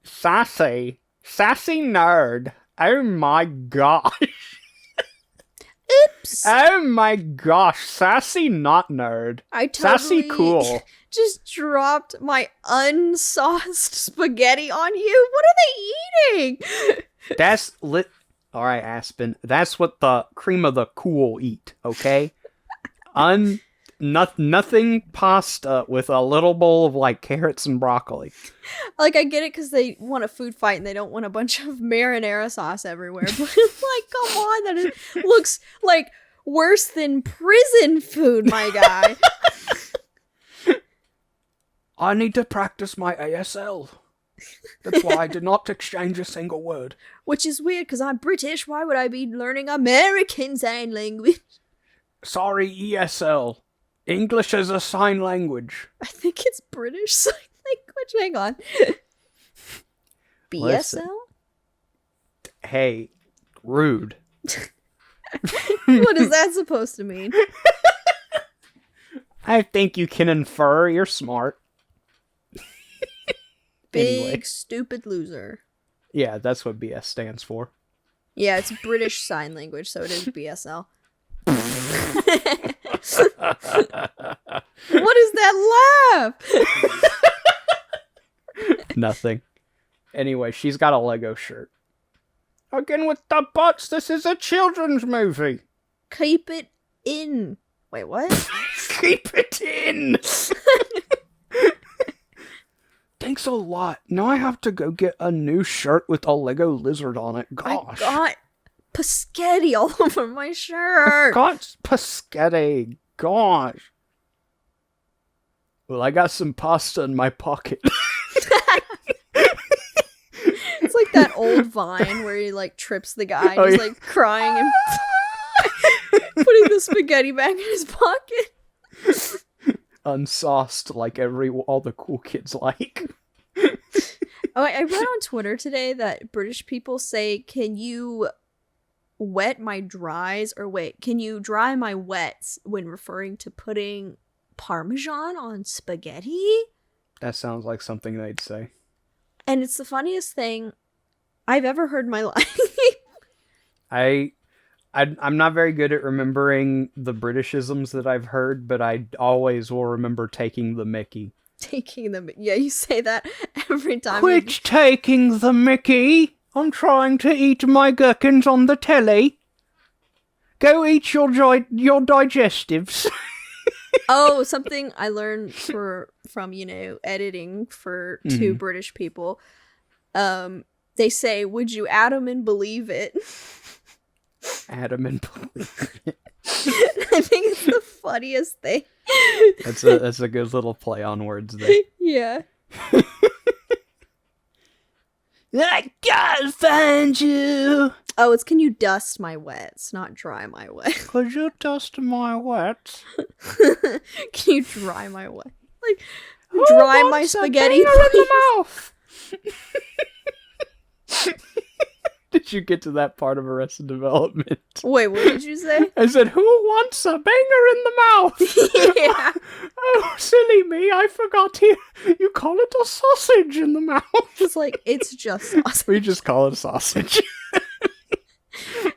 B: Sassy nerd. Oh my gosh.
A: Oops.
B: Oh my gosh, sassy not nerd.
A: I totally
B: Sassy cool.
A: just dropped my unsauced spaghetti on you. What are they eating?
B: That's lit. Alright, Aspen. That's what the cream of the cool eat, okay? Nothing pasta with a little bowl of like carrots and broccoli.
A: Like, I get it because they want a food fight and they don't want a bunch of marinara sauce everywhere. But like, come on, that looks like worse than prison food, my guy.
B: I need to practice my ASL. That's why I did not exchange a single word.
A: Which is weird because I'm British. Why would I be learning American Sign Language?
B: Sorry, ESL. English as a sign language.
A: I think it's British Sign Language. Hang on. BSL?
B: Listen. Hey, rude.
A: What is that supposed to mean?
B: I think you can infer you're smart.
A: Big
B: Anyway.
A: stupid loser.
B: Yeah, that's what BS stands for.
A: Yeah, it's British Sign Language, so it is BSL. What is that laugh?
B: Nothing. Anyway, she's got a Lego shirt. Again with the butts, this is a children's movie.
A: Keep it in. Wait, what?
B: Keep it in! Thanks a lot. Now I have to go get a new shirt with a Lego lizard on it. Gosh.
A: I got Paschetti all over my shirt.
B: Got Paschetti. Gosh. Well, I got some pasta in my pocket.
A: It's like that old Vine where he like trips the guy and he's like crying and putting the spaghetti back in his pocket.
B: Unsauced like all the cool kids like.
A: Oh, I read on Twitter today that British people say, "Can you wet my dries?" Or wait, "Can you dry my wets?" when referring to putting Parmesan on spaghetti.
B: That sounds like something they'd say.
A: And it's the funniest thing I've ever heard in my life.
B: I'm not very good at remembering the Britishisms that I've heard, but I always will remember taking the Mickey.
A: Taking them. Yeah, you say that every time.
B: Quit taking the Mickey! I'm trying to eat my gherkins on the telly. Go eat your digestives.
A: Oh, something I learned from editing for two British people. They say, "Would you Adam and believe it?"
B: Adam and believe it.
A: I think it's the funniest thing.
B: That's a good little play on words there.
A: Yeah.
B: I gotta find you.
A: Oh, it's "Can you dust my wets, not dry my wet."
B: Could you dust my wet?
A: Can you dry my wet? Like, dry my spaghetti,
B: in the mouth. Did you get to that part of Arrested Development?
A: Wait, what did you say?
B: I said, who wants a banger in the mouth?
A: Yeah.
B: Oh, silly me, I forgot you call it a sausage in the mouth.
A: It's like, it's just sausage.
B: We just call it a sausage.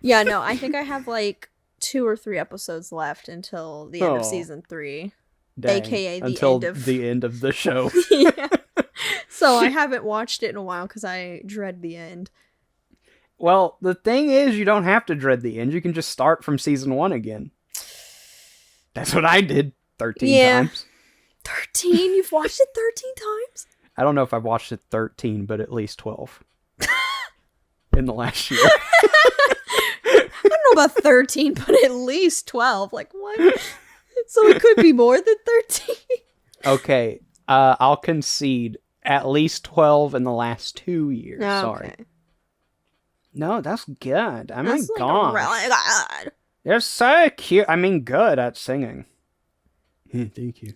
A: Yeah, no, I think I have like 2 or 3 episodes left until the end of season 3.
B: Dang,
A: AKA
B: until
A: the
B: end of the show.
A: Yeah. So I haven't watched it in a while because I dread the end.
B: Well, the thing is, you don't have to dread the end. You can just start from season 1 again. That's what I did 13 times.
A: 13? You've watched it 13 times?
B: I don't know if I've watched it 13, but at least 12. In the last year.
A: I don't know about 13, but at least 12. Like, what? So it could be more than 13?
B: Okay, I'll concede at least 12 in the last 2 years.
A: Okay.
B: Sorry. No, that's good. Oh
A: That's
B: my god.
A: really good.
B: You're so cute. I mean, good at singing. Thank you.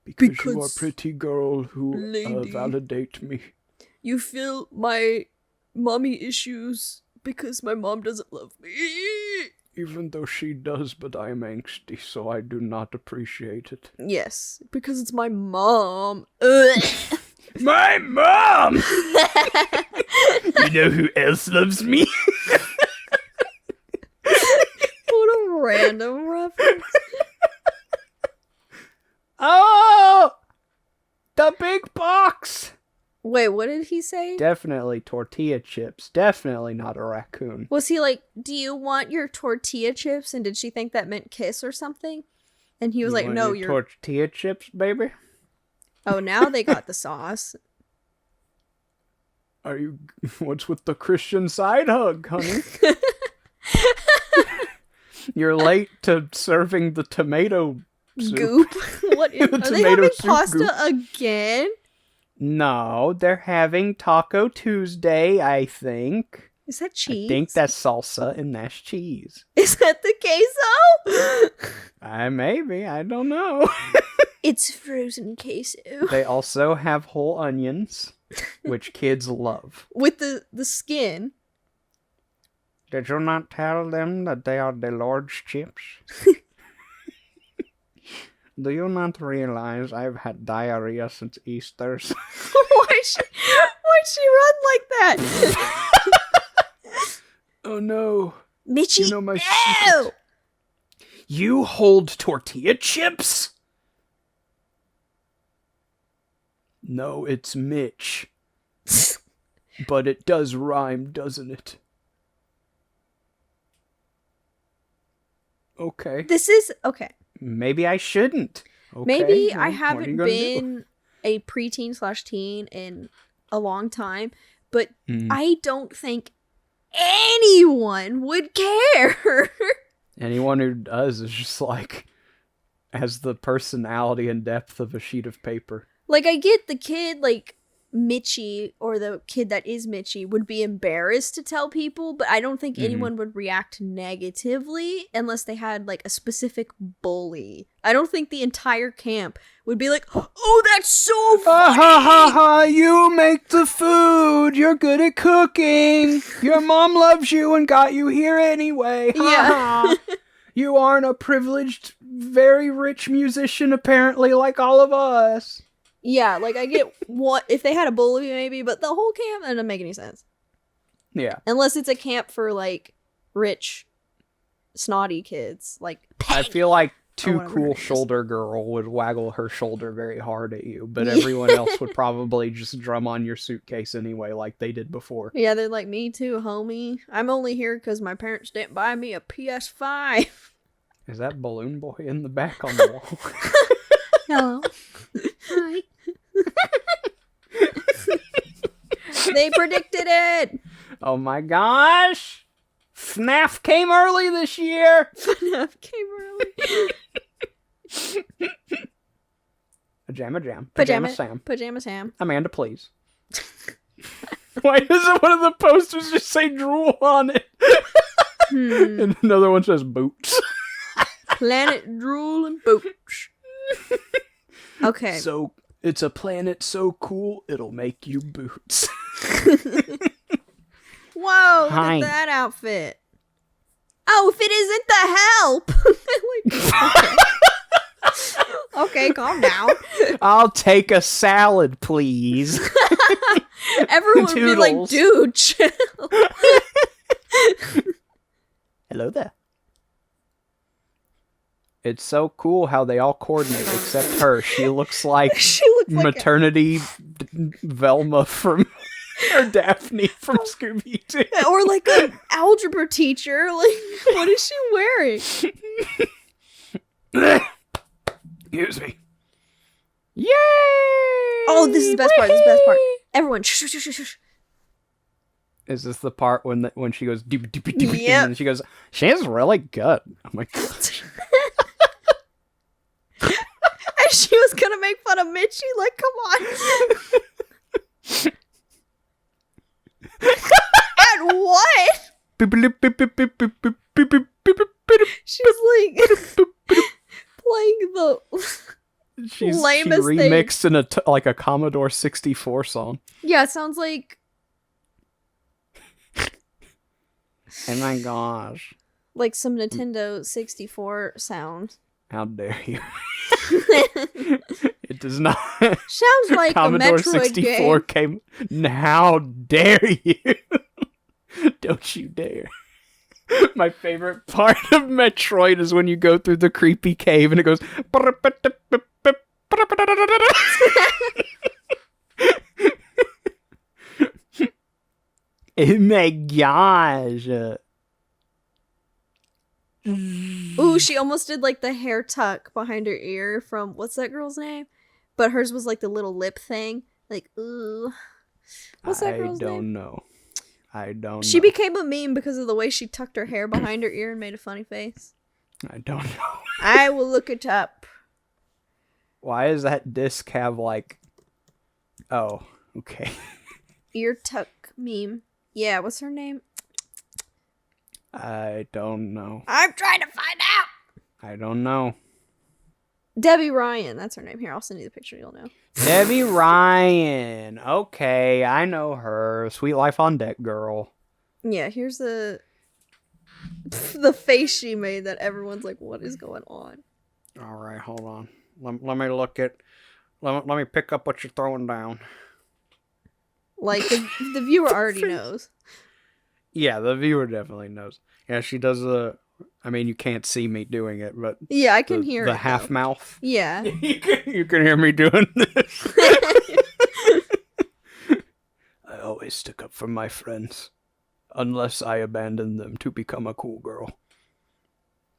B: Because you are pretty girl who
A: Lady.
B: validate me.
A: You feel my mommy issues because my mom doesn't love me.
B: Even though she does, but I am angsty, so I do not appreciate it.
A: Yes, because it's my mom. Ugh.
B: My mom! You know who else loves me?
A: What a random reference.
B: Oh! The big box!
A: Wait, what did he say?
B: Definitely tortilla chips. Definitely not a raccoon.
A: Was he like, do you want your tortilla chips? And did she think that meant kiss or something? And he was like, no,
B: your tortilla chips, baby?
A: Oh, now they got the sauce.
B: Are you... What's with the Christian side hug, honey? You're late to serving the tomato soup.
A: Goop. What is... Are they having pasta
B: goop.
A: again?
B: No, they're having Taco Tuesday, I think.
A: Is that cheese?
B: I think that's salsa and that's cheese.
A: Is that the queso?
B: Maybe. I don't know.
A: It's frozen queso.
B: They also have whole onions, which kids love.
A: With the skin.
B: Did you not tell them that they are the Lord's chips? Do you not realize I've had diarrhea since Easter's?
A: Why'd she run like that?
B: Oh no.
A: Mitchie,
B: You know my
A: no!
B: secret. You hold tortilla chips? No, it's Mitch. But it does rhyme, doesn't it? Okay.
A: This is... Okay.
B: Maybe I shouldn't. Okay,
A: Maybe
B: well,
A: I
B: what are you
A: haven't
B: gonna
A: been a preteen/teen in a long time, but
B: do?
A: I don't think anyone would care.
B: Anyone who does is just like, has the personality and depth of a sheet of paper.
A: Like, I get the kid, like, Mitchie, or the kid that is Mitchie, would be embarrassed to tell people, but I don't think anyone would react negatively unless they had, like, a specific bully. I don't think the entire camp would be like, oh, that's so funny!
B: Ha ha ha, you make the food, you're good at cooking, your mom loves you and got you here anyway, ha ha. You aren't a privileged, very rich musician apparently like all of us.
A: Yeah, like, I get what if they had a bully maybe, but the whole camp doesn't make any sense.
B: Yeah.
A: Unless it's a camp for, like, rich, snotty kids. Like,
B: I feel like Too
A: whatever
B: Cool
A: it is.
B: Shoulder Girl would waggle her shoulder very hard at you, but everyone else would probably just drum on your suitcase anyway like they did before.
A: Yeah, they're like, me too, homie. I'm only here because my parents didn't buy me a PS5.
B: Is that Balloon Boy in the back on the wall?
A: Hello. Hi. They predicted it!
B: Oh my gosh! FNAF came early this year!
A: FNAF came early.
B: Pajama Jam. Pajama Sam.
A: Pajama Sam.
B: Amanda, please. Why doesn't one of the posters just say drool on it? And another one says boots.
A: Planet Drool and Booch. Okay.
B: So, it's a planet so cool, it'll make you boots.
A: Whoa, look
B: Hi.
A: at that outfit. Oh, if it isn't the help! Like, okay, calm down.
B: I'll take a salad, please.
A: Everyone would be like,
B: Toodles.
A: dude, chill.
B: Hello there. It's so cool how they all coordinate except her. She looks like
A: She looks like
B: maternity Velma from or Daphne from Scooby-Doo.
A: or like an algebra teacher. Like, what is she wearing?
B: Excuse me. Yay!
A: Oh, this is the best part. This is the best part. Everyone, shh, shh, shh, shh.
B: Is this the part when she goes doop doop doop
A: Yep.
B: and then she goes, she's really good. Oh my god.
A: And she was gonna make fun of Mitchie. Like, come on. And what? She's like playing the
B: She
A: lamest thing.
B: remixed in like a Commodore 64 song.
A: Yeah, it sounds like
B: Oh my gosh.
A: like some Nintendo 64 sound.
B: How dare you? It does not.
A: Sounds like
B: Commodore
A: a Metroid
B: 64
A: game.
B: came. How dare you? Don't you dare. My favorite part of Metroid is when you go through the creepy cave and it goes. Oh my gosh.
A: Ooh, she almost did like the hair tuck behind her ear from what's that girl's name? But hers was like the little lip thing. Like, ooh. What's that girl's name?
B: I don't know.
A: She became a meme because of the way she tucked her hair behind her ear and made a funny face.
B: I don't know.
A: I will look it up.
B: Why does that disc have like... Oh, okay.
A: Ear tuck meme. Yeah, what's her name?
B: I don't know.
A: I'm trying to find out.
B: I don't know.
A: Debbie Ryan. That's her name. Here, I'll send you the picture. You'll know.
B: Debbie Ryan. Okay, I know her. Sweet Life on Deck girl.
A: Yeah, here's the face she made that everyone's like, what is going on?
B: All right, hold on. Let me look at... Let me pick up what you're throwing down.
A: Like, the viewer already knows.
B: Yeah, the viewer definitely knows. Yeah, she does the... I mean, you can't see me doing it, but...
A: Yeah, I can hear it.
B: The half mouth.
A: Yeah.
B: You can hear me doing this. I always stick up for my friends. Unless I abandon them to become a cool girl.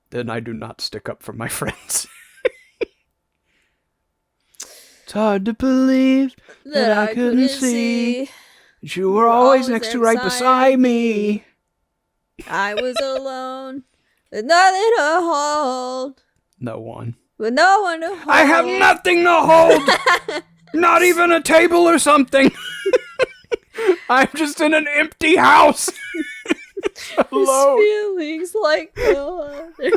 B: Then I do not stick up for my friends. It's hard to believe that I couldn't see. You were always next to right beside me.
A: I was alone with nothing to hold.
B: No one.
A: With no one to hold.
B: I have nothing to hold. Not even a table or something. I'm just in an empty house. Alone.
A: Feelings like no other.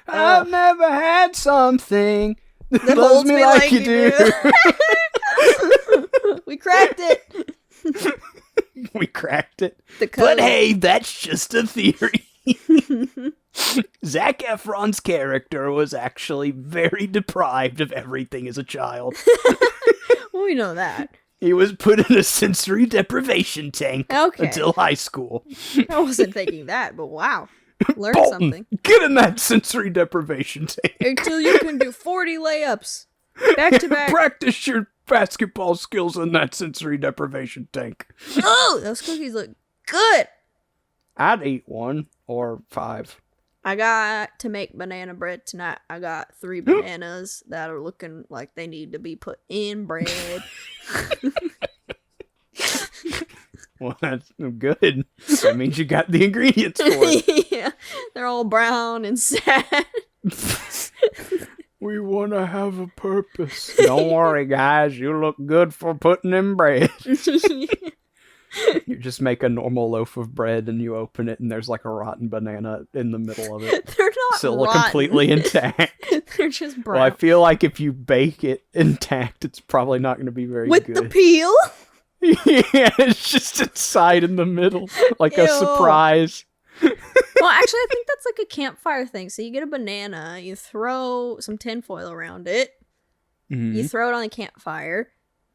B: I've never had something that
A: That
B: loves
A: holds
B: me like you do.
A: We cracked it.
B: We cracked it.
A: The
B: But
A: code.
B: hey, that's just a theory. Zac Efron's character was actually very deprived of everything as a child.
A: Well, we know that.
B: He was put in a sensory deprivation tank
A: Okay.
B: until high school.
A: I wasn't thinking that, but wow. Learned
B: Bolton,
A: something.
B: get in that sensory deprivation tank.
A: Until you can do 40 layups. Back to back.
B: Practice your basketball skills in that sensory deprivation tank.
A: Oh, those cookies look good.
B: I'd eat 1 or 5.
A: I got to make banana bread tonight. I got 3 bananas that are looking like they need to be put in bread.
B: Well, that's good. That means you got the ingredients for it.
A: Yeah, they're all brown and sad.
B: We want to have a purpose. Don't worry, guys. You look good for putting in bread. You just make a normal loaf of bread and you open it and there's like a rotten banana in the middle of it.
A: They're not
B: Still
A: rotten.
B: completely intact.
A: They're just brown.
B: Well, I feel like if you bake it intact, it's probably not going to be very
A: With
B: good.
A: the peel?
B: Yeah, it's just inside in the middle. Like a
A: Ew.
B: surprise.
A: Well, actually, I think that's like a campfire thing. So you get a banana, you throw some tinfoil around it, you throw it on the campfire,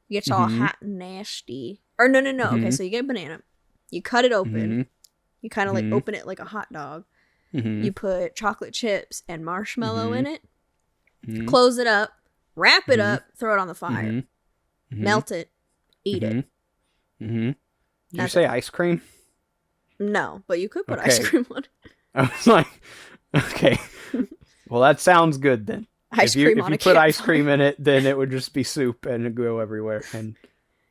A: you get all hot and nasty. Or no. Okay, so you get a banana, you cut it open, you kind of like open it like a hot dog. You put chocolate chips and marshmallow in it, close it up, wrap it up, throw it on the fire, melt it, eat it.
B: Did you
A: That's
B: say ice cream?
A: No, but you could put
B: Okay.
A: ice cream on it.
B: I was like, okay. Well, that sounds good then.
A: Ice
B: if
A: cream
B: you
A: on a
B: put ice
A: campfire.
B: cream in it, then it would just be soup and it'd go everywhere. And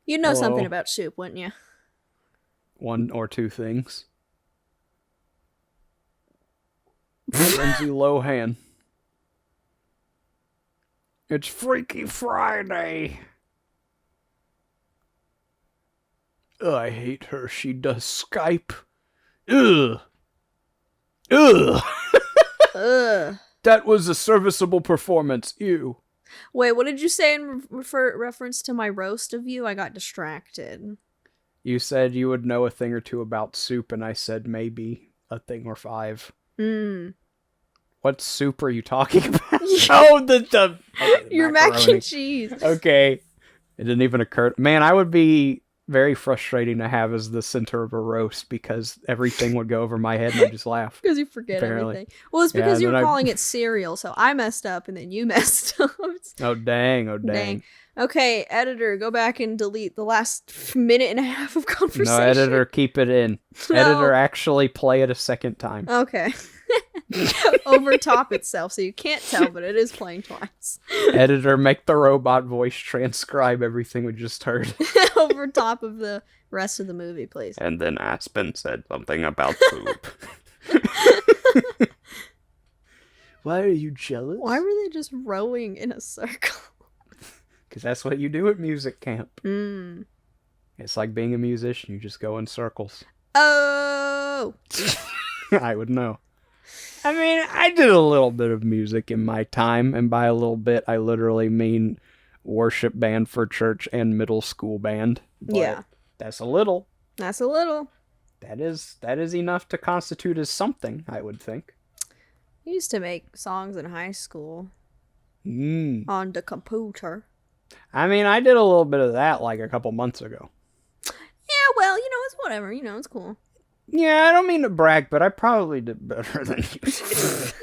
A: You'd know something
B: Hello.
A: about soup, wouldn't you?
B: 1 or 2 things. Lindsay Lohan. It's Freaky Friday. Ugh, I hate her. She does Skype. Ugh. Ugh.
A: Ugh.
B: That was a serviceable performance. Ew.
A: Wait, what did you say in reference to my roast of you? I got distracted.
B: You said you would know a thing or two about soup, and I said maybe a thing or five. What soup are you talking about? Oh, the
A: your mac and cheese.
B: Okay. It didn't even occur. Man, I would be very frustrating to have as the center of a roast because everything would go over my head and I'd just laugh.
A: Because you forget everything. Well, it's because you were calling it cereal, so I messed up and then you messed up.
B: Oh, dang.
A: Okay, editor, go back and delete the last minute and a half of conversation.
B: No, editor, keep it in. No. Editor, actually play it a second time.
A: Okay. Overtop itself, so you can't tell, but it is playing twice.
B: Editor, make the robot voice transcribe everything we just heard.
A: Over top of the rest of the movie, please.
B: And then Aspen said something about poop. Why are you jealous?
A: Why were they just rowing in a circle?
B: Because that's what you do at music camp. It's like being a musician. You just go in circles.
A: Oh!
B: I would know. I mean, I did a little bit of music in my time, and by a little bit, I literally mean worship band for church and middle school band. But
A: yeah.
B: That's a little.
A: That's a little.
B: That is enough to constitute as something, I would think.
A: I used to make songs in high school. On the computer.
B: I mean, I did a little bit of that like a couple months ago.
A: Yeah, well, it's whatever. It's cool.
B: Yeah, I don't mean to brag, but I probably did better than you did.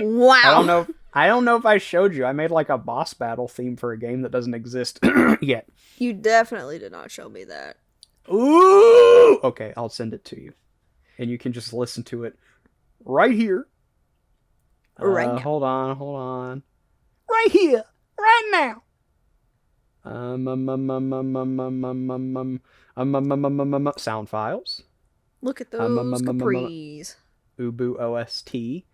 A: Wow.
B: I don't know if I showed you. I made like a boss battle theme for a game that doesn't exist yet.
A: You definitely did not show me that.
B: Ooh! Okay, I'll send it to you. And you can just listen to it right here.
A: Right now.
B: Hold on. Right here. Right now. Sound files.
A: Look at those capris.
B: Ubu OST.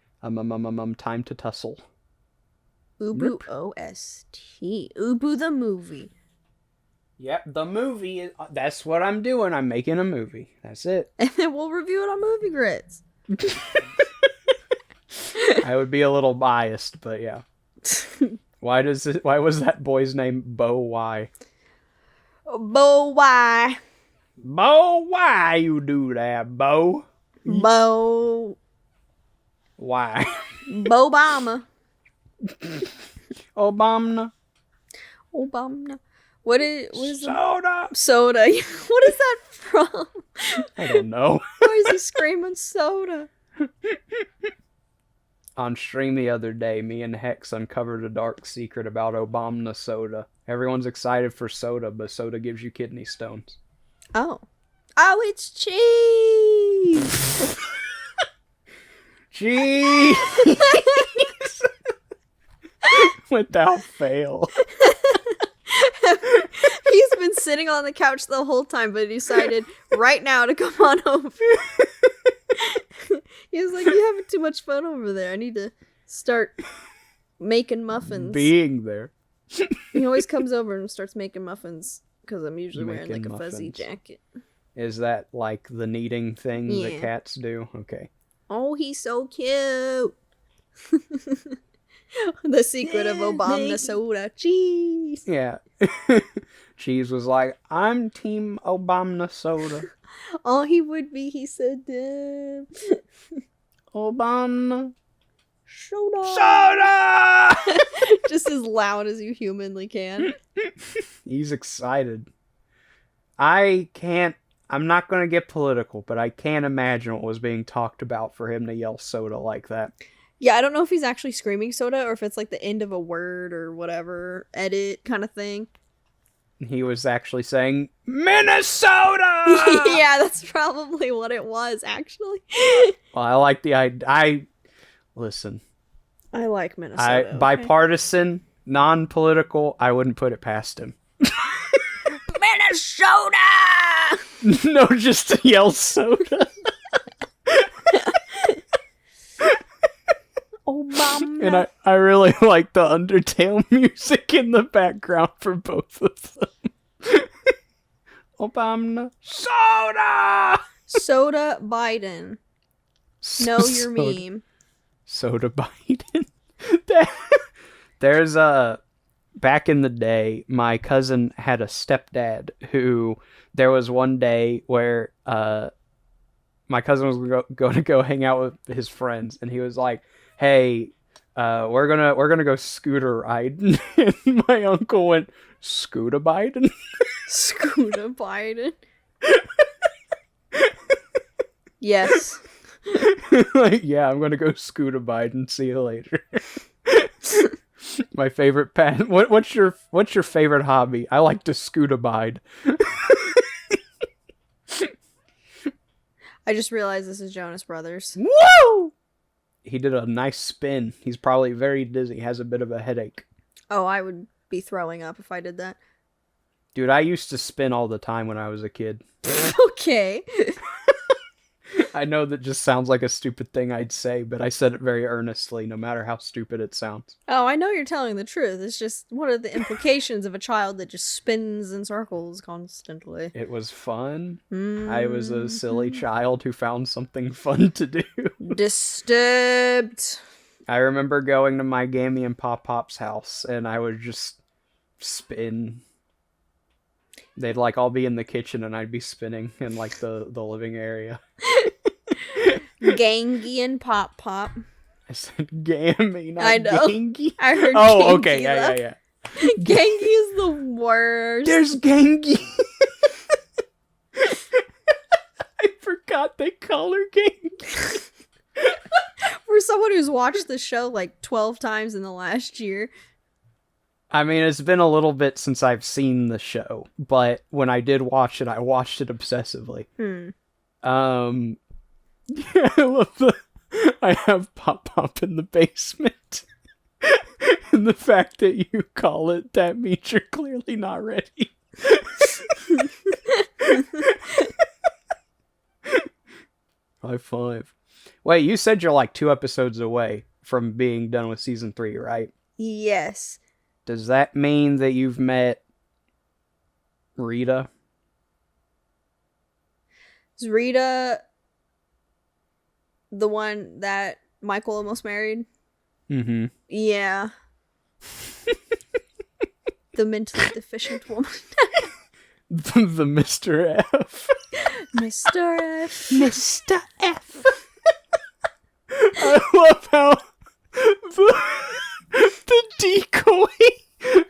B: Time to tussle.
A: Ubu OST. Ubu the movie.
B: Yep, the movie. That's what I'm doing. I'm making a movie. That's it.
A: And then we'll review it on Movie Grits.
B: I would be a little biased, but yeah. Why was that boy's name Bo Y?
A: Bo Y.
B: Bo, why you do that, Bo?
A: Bo.
B: Why?
A: Bobama.
B: Obama.
A: What is
B: soda?
A: Soda. What is that from?
B: I don't know.
A: Why is he screaming soda?
B: On stream the other day, me and Hex uncovered a dark secret about Obama soda. Everyone's excited for soda, but soda gives you kidney stones.
A: Oh, it's cheese.
B: Cheese. Without fail.
A: He's been sitting on the couch the whole time, but he decided right now to come on over. He was like, "You're having too much fun over there. I need to start making muffins."
B: Being there.
A: He always comes over and starts making muffins because I'm usually wearing like a fuzzy jacket.
B: Is that like the kneading thing that cats do? Okay.
A: Oh, he's so cute. The secret of Obama soda. Cheese.
B: Yeah. Cheese was like, I'm Team Obama soda.
A: Oh, he would be. He's so dumb.
B: Obama
A: soda. Just as loud as you humanly can.
B: He's excited. I'm not going to get political, but I can't imagine what was being talked about for him to yell soda like that.
A: Yeah, I don't know if he's actually screaming soda or if it's like the end of a word or whatever, edit kind of thing.
B: He was actually saying, Minnesota!
A: Yeah, that's probably what it was, actually.
B: Well, I like the idea. Listen.
A: I like Minnesota.
B: Okay? Bipartisan, non-political, I wouldn't put it past him.
A: Minnesota!
B: No, just to yell soda.
A: Obama.
B: And I really like the Undertale music in the background for both of them. Obama. Soda!
A: Soda Biden. Know your meme.
B: Soda Biden. There's back in the day, my cousin had a stepdad who there was one day where my cousin was going to go hang out with his friends, and he was like, "Hey, we're gonna go scooter riding." And my uncle went, "Scooter Biden."
A: Scooter Biden. Yes.
B: Like, yeah, I'm gonna go scooter Biden. See you later. My favorite pet. What's your favorite hobby? I like to scooter bide.
A: I just realized this is Jonas Brothers.
B: Woo! He did a nice spin. He's probably very dizzy. Has a bit of a headache.
A: Oh, I would be throwing up if I did that.
B: Dude, I used to spin all the time when I was a kid.
A: Okay.
B: I know that just sounds like a stupid thing I'd say, but I said it very earnestly, no matter how stupid it sounds.
A: Oh, I know you're telling the truth. It's just, what are the implications of a child that just spins in circles constantly?
B: It was fun.
A: Mm-hmm.
B: I was a silly child who found something fun to do.
A: Disturbed.
B: I remember going to my Gammy and Pop Pop's house, and I would just spin. They'd like all be in the kitchen, and I'd be spinning in like the living area.
A: Gangy and Pop Pop.
B: I said Gammy, not
A: I know.
B: Gangy.
A: I heard
B: Oh,
A: Gangy,
B: okay, yeah.
A: Gangy is the worst.
B: There's Gangy. I forgot they call her Gangy.
A: For someone who's watched the show like 12 times in the last year.
B: I mean, it's been a little bit since I've seen the show, but when I did watch it, I watched it obsessively. Yeah, I love I have Pop Pop in the basement. And the fact that you call it that means you're clearly not ready. High five. Wait, you said you're like 2 episodes away from being done with season 3, right?
A: Yes.
B: Does that mean that you've met Rita?
A: Is Rita the one that Michael almost married?
B: Mm-hmm.
A: Yeah. The mentally deficient woman.
B: The Mr. F.
A: Mr. F.
B: Mr. F. I love how the decoy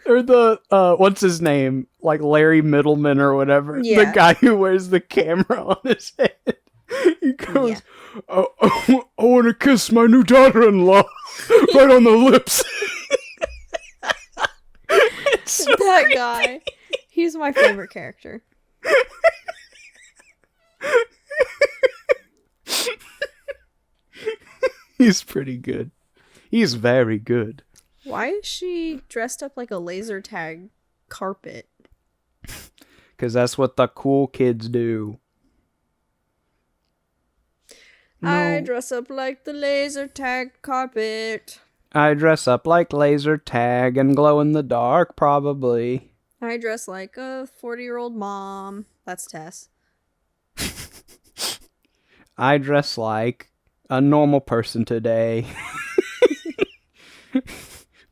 B: or the what's his name, like Larry Middleman or whatever,
A: Yeah.
B: the guy who wears the camera on his head. He goes, I want to kiss my new daughter-in-law right on the lips. So
A: that
B: creepy.
A: guy. He's my favorite character.
B: He's pretty good. He's very good.
A: Why is she dressed up like a laser tag carpet?
B: Because that's what the cool kids do.
A: I dress up like the laser tag carpet.
B: I dress up like laser tag and glow in the dark, probably.
A: I dress like a 40-year-old mom. That's Tess.
B: I dress like a normal person today.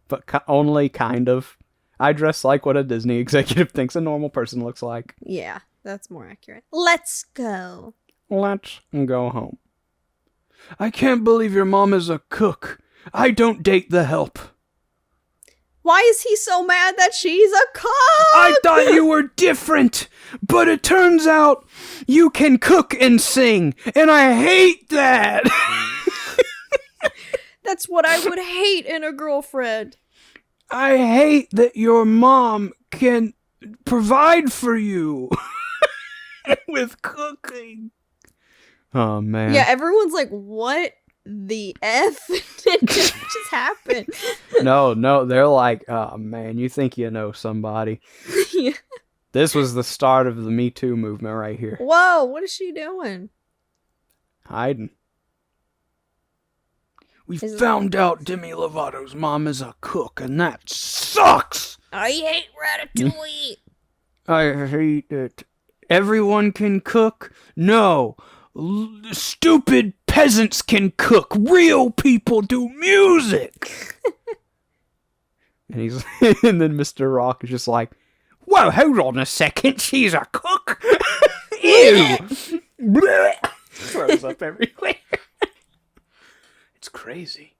B: But only kind of. I dress like what a Disney executive thinks a normal person looks like.
A: Yeah, that's more accurate. Let's go.
B: Let's go home. I can't believe your mom is a cook. I don't date the help.
A: Why is he so mad that she's a cook?
B: I thought you were different, but it turns out you can cook and sing, and I hate that.
A: That's what I would hate in a girlfriend.
B: I hate that your mom can provide for you with cooking. Oh, man.
A: Yeah, everyone's like, what the F did just happen?
B: No, they're like, oh, man, you think you know somebody.
A: Yeah.
B: This was the start of the Me Too movement right here.
A: Whoa, what is she doing?
B: Hiding. We found out Demi Lovato's mom is a cook, and that sucks!
A: I hate Ratatouille!
B: I hate it. Everyone can cook? No. Stupid peasants can cook. Real people do music. And he's and then Mr. Rock is just like, whoa, hold on a second. She's a cook. Ew. Throws up everywhere. It's crazy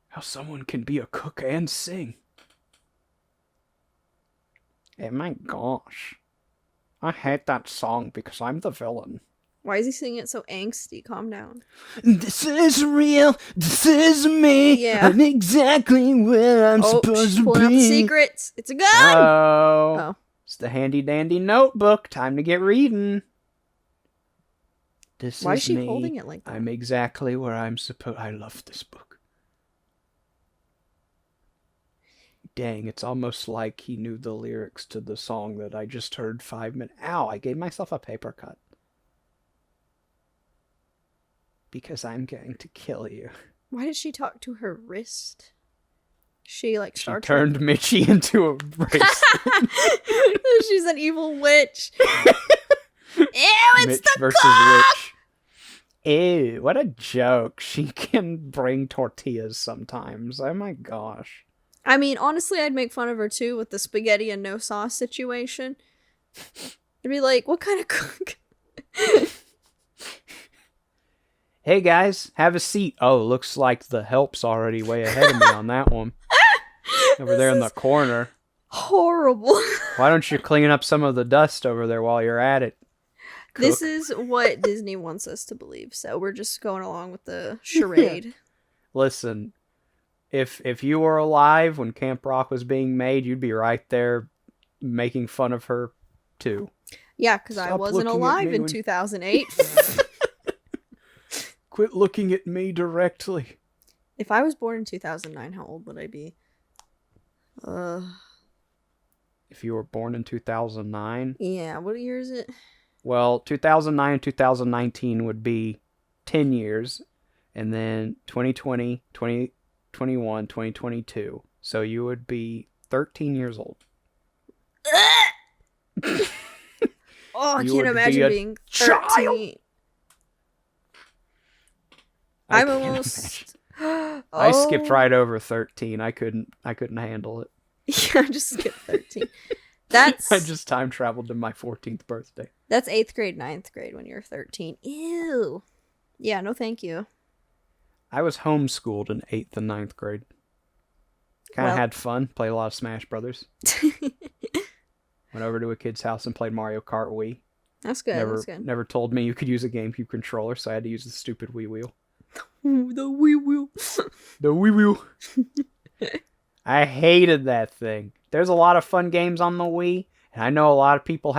B: how someone can be a cook and sing. Oh my gosh. I hate that song because I'm the villain.
A: Why is he singing it so angsty? Calm down.
B: This is real. This is me.
A: Yeah.
B: I'm exactly where I'm supposed to be.
A: Pulling out the secrets. It's a gun!
B: Oh. It's the handy dandy notebook. Time to get reading.
A: Why is she holding it like that?
B: I'm exactly where I'm supposed. I love this book. Dang, it's almost like he knew the lyrics to the song that I just heard 5 minutes. Ow, I gave myself a paper cut. Because I'm going to kill you.
A: Why did she talk to her wrist? She
B: turned Mitchie into a bracelet.
A: She's an evil witch. Ew, it's
B: Mitch
A: the
B: versus
A: cock!
B: Witch. Ew, what a joke. She can bring tortillas sometimes. Oh my gosh.
A: I mean, honestly, I'd make fun of her too with the spaghetti and no sauce situation. I'd be like, what kind of cook?
B: Hey guys, have a seat. Oh, looks like the help's already way ahead of me on that one. Over there in the corner.
A: Horrible.
B: Why don't you clean up some of the dust over there while you're at it? Cook.
A: This is what Disney wants us to believe, so we're just going along with the charade.
B: Yeah. Listen, if you were alive when Camp Rock was being made, you'd be right there making fun of her too.
A: Yeah, because I wasn't alive in 2008.
B: Quit looking at me directly.
A: If I was born in 2009, how old would I be?
B: If you were born in 2009?
A: Yeah, what year is it?
B: Well, 2009 and 2019 would be 10 years, and then 2020, 2021, 2022. So you would be 13 years old.
A: Oh, I can't imagine being 13.
B: Child.
A: I'm almost...
B: I skipped right over 13. I couldn't handle it.
A: Yeah, I just skipped 13. That's...
B: I just time traveled to my 14th birthday.
A: That's 8th grade, 9th grade when you're 13. Ew. Yeah, no thank you.
B: I was homeschooled in 8th and 9th grade. Kind of had fun. Played a lot of Smash Brothers. Went over to a kid's house and played Mario Kart Wii.
A: That's good.
B: Never told me you could use a GameCube controller, so I had to use the stupid Wii wheel.
A: Ooh, the Wii wheel.
B: The Wii wheel. I hated that thing. There's a lot of fun games on the Wii, and I know a lot of people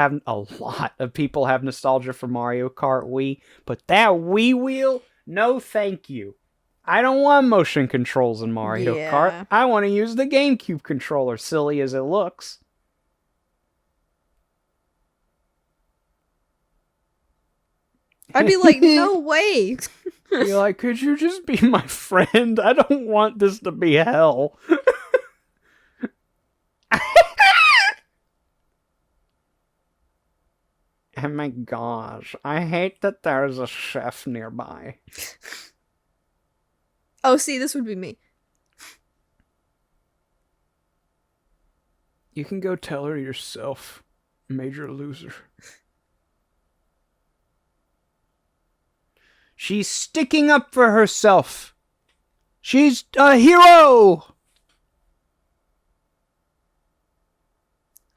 B: have nostalgia for Mario Kart Wii, but that Wii wheel, no thank you. I don't want motion controls in Mario Kart. I want to use the GameCube controller, silly as it looks.
A: I'd be like, no way.
B: Be like, could you just be my friend? I don't want this to be hell. Oh my gosh. I hate that there's a chef nearby.
A: Oh, see, this would be me.
B: You can go tell her yourself, major loser. She's sticking up for herself. She's a hero.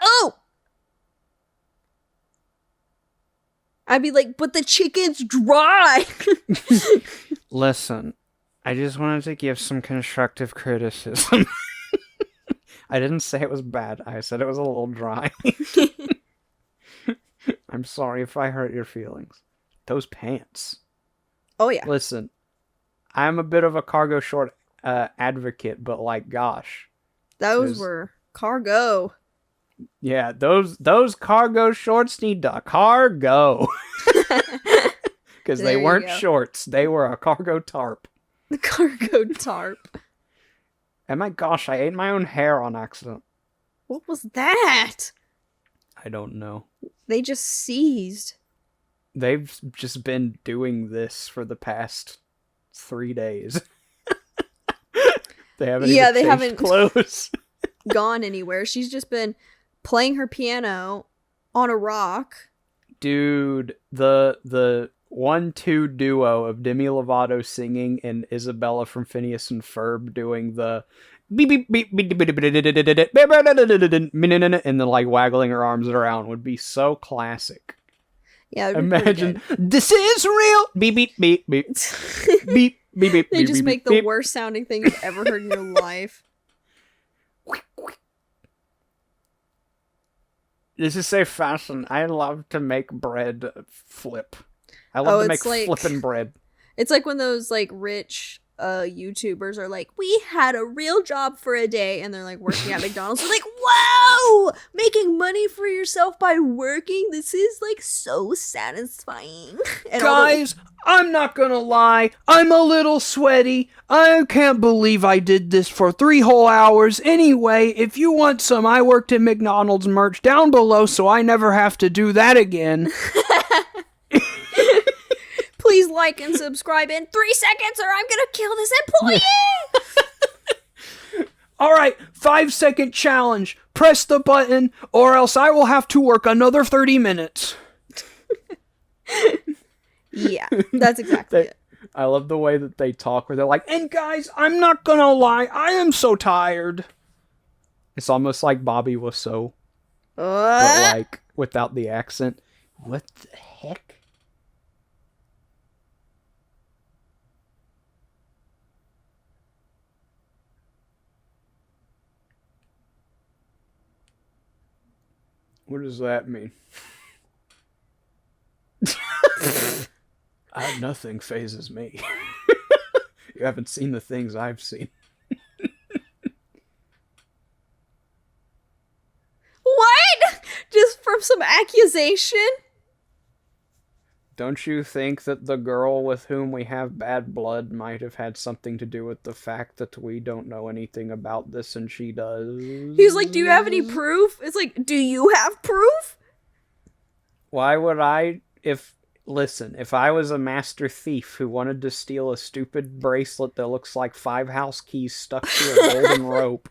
A: Oh! I'd be like, but the chicken's dry.
B: Listen, I just wanted to give some constructive criticism. I didn't say it was bad. I said it was a little dry. I'm sorry if I hurt your feelings. Those pants.
A: Oh, yeah.
B: Listen, I'm a bit of a cargo short advocate, but like, gosh.
A: Those were cargo.
B: Yeah, those cargo shorts need to cargo. Because they weren't shorts. They were a cargo tarp.
A: The cargo tarp.
B: And my gosh, I ate my own hair on accident.
A: What was that?
B: I don't know.
A: They just seized.
B: They've just been doing this for the past 3 days. They haven't even changed clothes.
A: Gone anywhere. She's just been playing her piano on a rock.
B: Dude, the 1-2 duo of Demi Lovato singing and Isabella from Phineas and Ferb doing the beep beep beep beep beep and then like waggling her arms around would be so classic.
A: Yeah,
B: imagine this is real. Beep beep beep beep beep beep beep.
A: They just make the worst sounding thing you've ever heard in your life.
B: This is so fashion. I love to make bread flip. I love to make flippin' bread.
A: It's like when those like rich YouTubers are like, we had a real job for a day, and they're like working at McDonald's. They're like, wow, making money for yourself by working. This is like so satisfying. And
B: guys, I'm not gonna lie. I'm a little sweaty. I can't believe I did this for 3 whole hours. Anyway, if you want some I worked at McDonald's merch down below so I never have to do that again.
A: Please like and subscribe in 3 seconds or I'm gonna kill this employee!
B: Alright, 5-second challenge. Press the button or else I will have to work another 30 minutes.
A: Yeah, that's exactly it.
B: I love the way that they talk where they're like, and guys, I'm not gonna lie, I am so tired. It's almost like Bobby was so, but like without the accent. What the heck? What does that mean? Nothing phases me. You haven't seen the things I've seen.
A: What? Just from some accusation?
B: Don't you think that the girl with whom we have bad blood might have had something to do with the fact that we don't know anything about this and she does?
A: He's like, do you have any proof? It's like, do you have proof?
B: Why would I, if I was a master thief who wanted to steal a stupid bracelet that looks like 5 house keys stuck to a golden rope,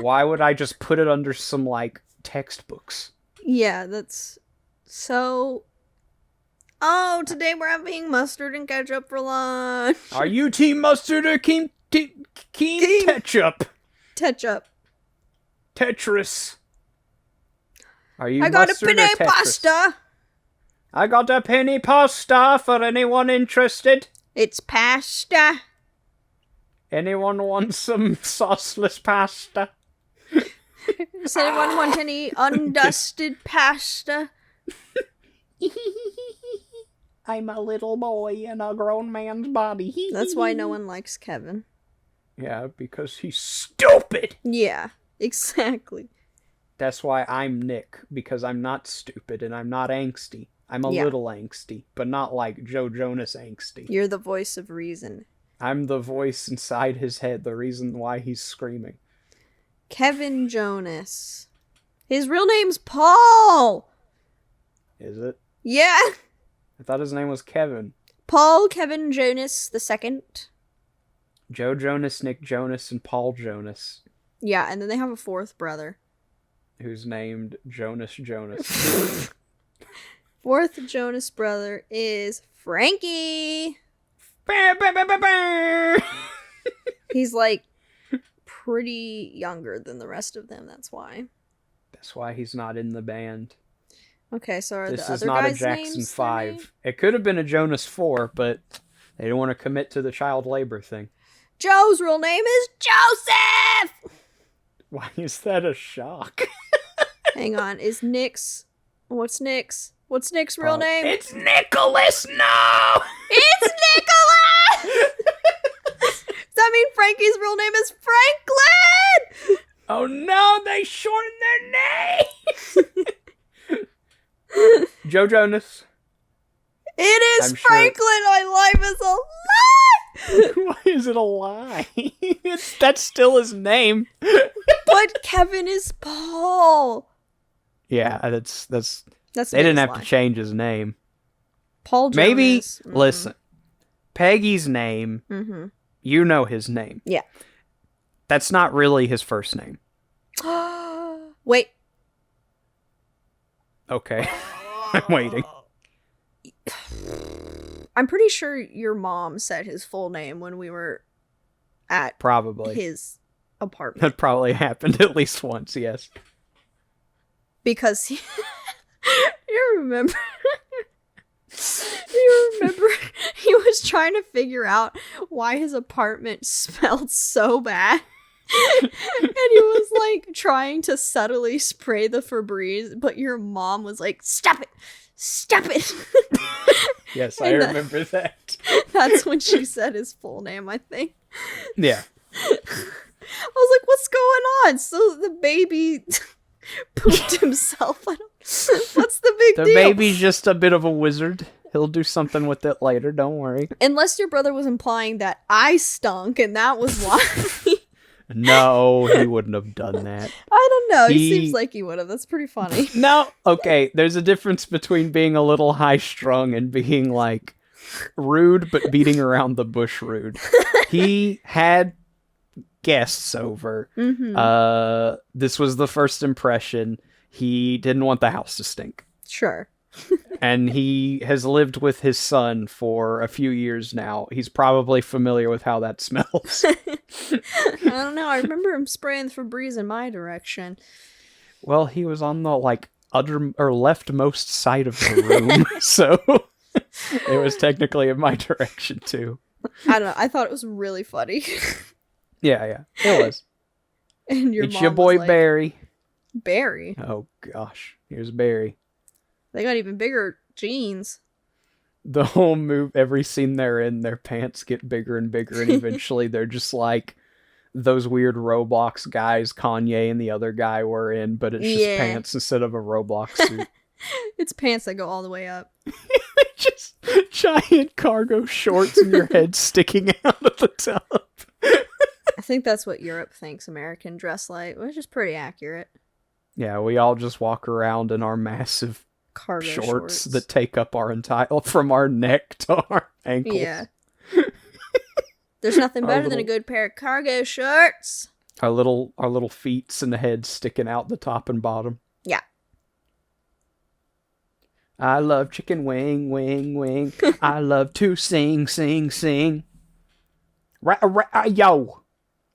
B: why would I just put it under some, like, textbooks?
A: Yeah, that's so... Oh, today we're having mustard and ketchup for lunch.
B: Are you team mustard or team ketchup?
A: Ketchup.
B: Tetris. Are you
A: I got a
B: mustard or
A: penne
B: Tetris?
A: pasta.
B: I got a penny pasta for anyone interested.
A: It's pasta.
B: Anyone want some sauceless pasta?
A: Does anyone want any undusted pasta?
B: I'm a little boy in a grown man's body.
A: That's why no one likes Kevin.
B: Yeah, because he's stupid.
A: Yeah, exactly.
B: That's why I'm Nick, because I'm not stupid and I'm not angsty. I'm a little angsty, but not like Joe Jonas angsty.
A: You're the voice of reason.
B: I'm the voice inside his head, the reason why he's screaming.
A: Kevin Jonas. His real name's Paul!
B: Is it?
A: Yeah!
B: I thought his name was Kevin.
A: Paul Kevin Jonas II.
B: Joe Jonas, Nick Jonas, and Paul Jonas.
A: Yeah, and then they have a 4th brother.
B: Who's named Jonas Jonas.
A: 4th Jonas brother is Frankie! He's like pretty younger than the rest of them, that's why.
B: That's why he's not in the band.
A: Okay, so are
B: this
A: the
B: is
A: other
B: not
A: guys'
B: a Jackson
A: names
B: 5. It could have been a Jonas 4, but they didn't want to commit to the child labor thing.
A: Joe's real name is Joseph!
B: Why is that a shock?
A: Hang on, is Nick's... What's Nick's? What's Nick's real name?
B: It's Nicholas, no!
A: It's Nicholas! Does that mean Frankie's real name is Franklin?
B: Oh no, they shortened their name! Joe Jonas.
A: It is Franklin! My life is a lie!
B: Why is it a lie? That's still his name.
A: But Kevin is Paul.
B: Yeah, that's
A: they
B: didn't have to change his name.
A: Paul
B: Maybe,
A: Jonas.
B: listen, Peggy's name, you know his name.
A: Yeah.
B: That's not really his first name.
A: Wait.
B: Okay. I'm waiting.
A: I'm pretty sure your mom said his full name when we were at
B: Probably.
A: his apartment.
B: That probably happened at least once, yes.
A: Because you remember you remember he was trying to figure out why his apartment smelled so bad. And he was like trying to subtly spray the Febreze, but your mom was like, "Stop it! Stop it!"
B: Yes, I remember that.
A: That's when she said his full name, I think.
B: Yeah.
A: I was like, "What's going on?" So the baby pooped himself. What's the big deal?
B: The baby's just a bit of a wizard. He'll do something with it later, don't worry.
A: Unless your brother was implying that I stunk and that was why.
B: No, he wouldn't have done that.
A: I don't know. He seems like he would have. That's pretty funny.
B: No, okay, there's a difference between being a little high-strung and being, like, rude but beating around the bush rude. He had guests over. This was the first impression. He didn't want the house to stink.
A: Sure.
B: And he has lived with his son for a few years now. He's probably familiar with how that smells.
A: I don't know. I remember him spraying Febreze in my direction.
B: Well, he was on the, like, other or leftmost side of the room, so it was technically in my direction, too.
A: I don't know. I thought it was really funny.
B: Yeah, it was.
A: And your
B: it's
A: mom
B: your boy
A: was like,
B: Barry.
A: Barry?
B: Oh, gosh. Here's Barry.
A: They got even bigger jeans.
B: The whole move, every scene they're in, their pants get bigger and bigger, and eventually they're just like those weird Roblox guys Kanye and the other guy were in, but it's just pants instead of a Roblox suit.
A: It's pants that go all the way up.
B: Just giant cargo shorts and your head sticking out of the top.
A: I think that's what Europe thinks American dress like, which is pretty accurate.
B: Yeah, we all just walk around in our massive
A: cargo
B: shorts that take up our entire, from our neck to our ankles.
A: Yeah. There's nothing better than a good pair of cargo shorts.
B: Our little feets and the heads sticking out the top and bottom.
A: Yeah.
B: I love chicken wing, wing, wing. I love to sing, sing, sing. Yo.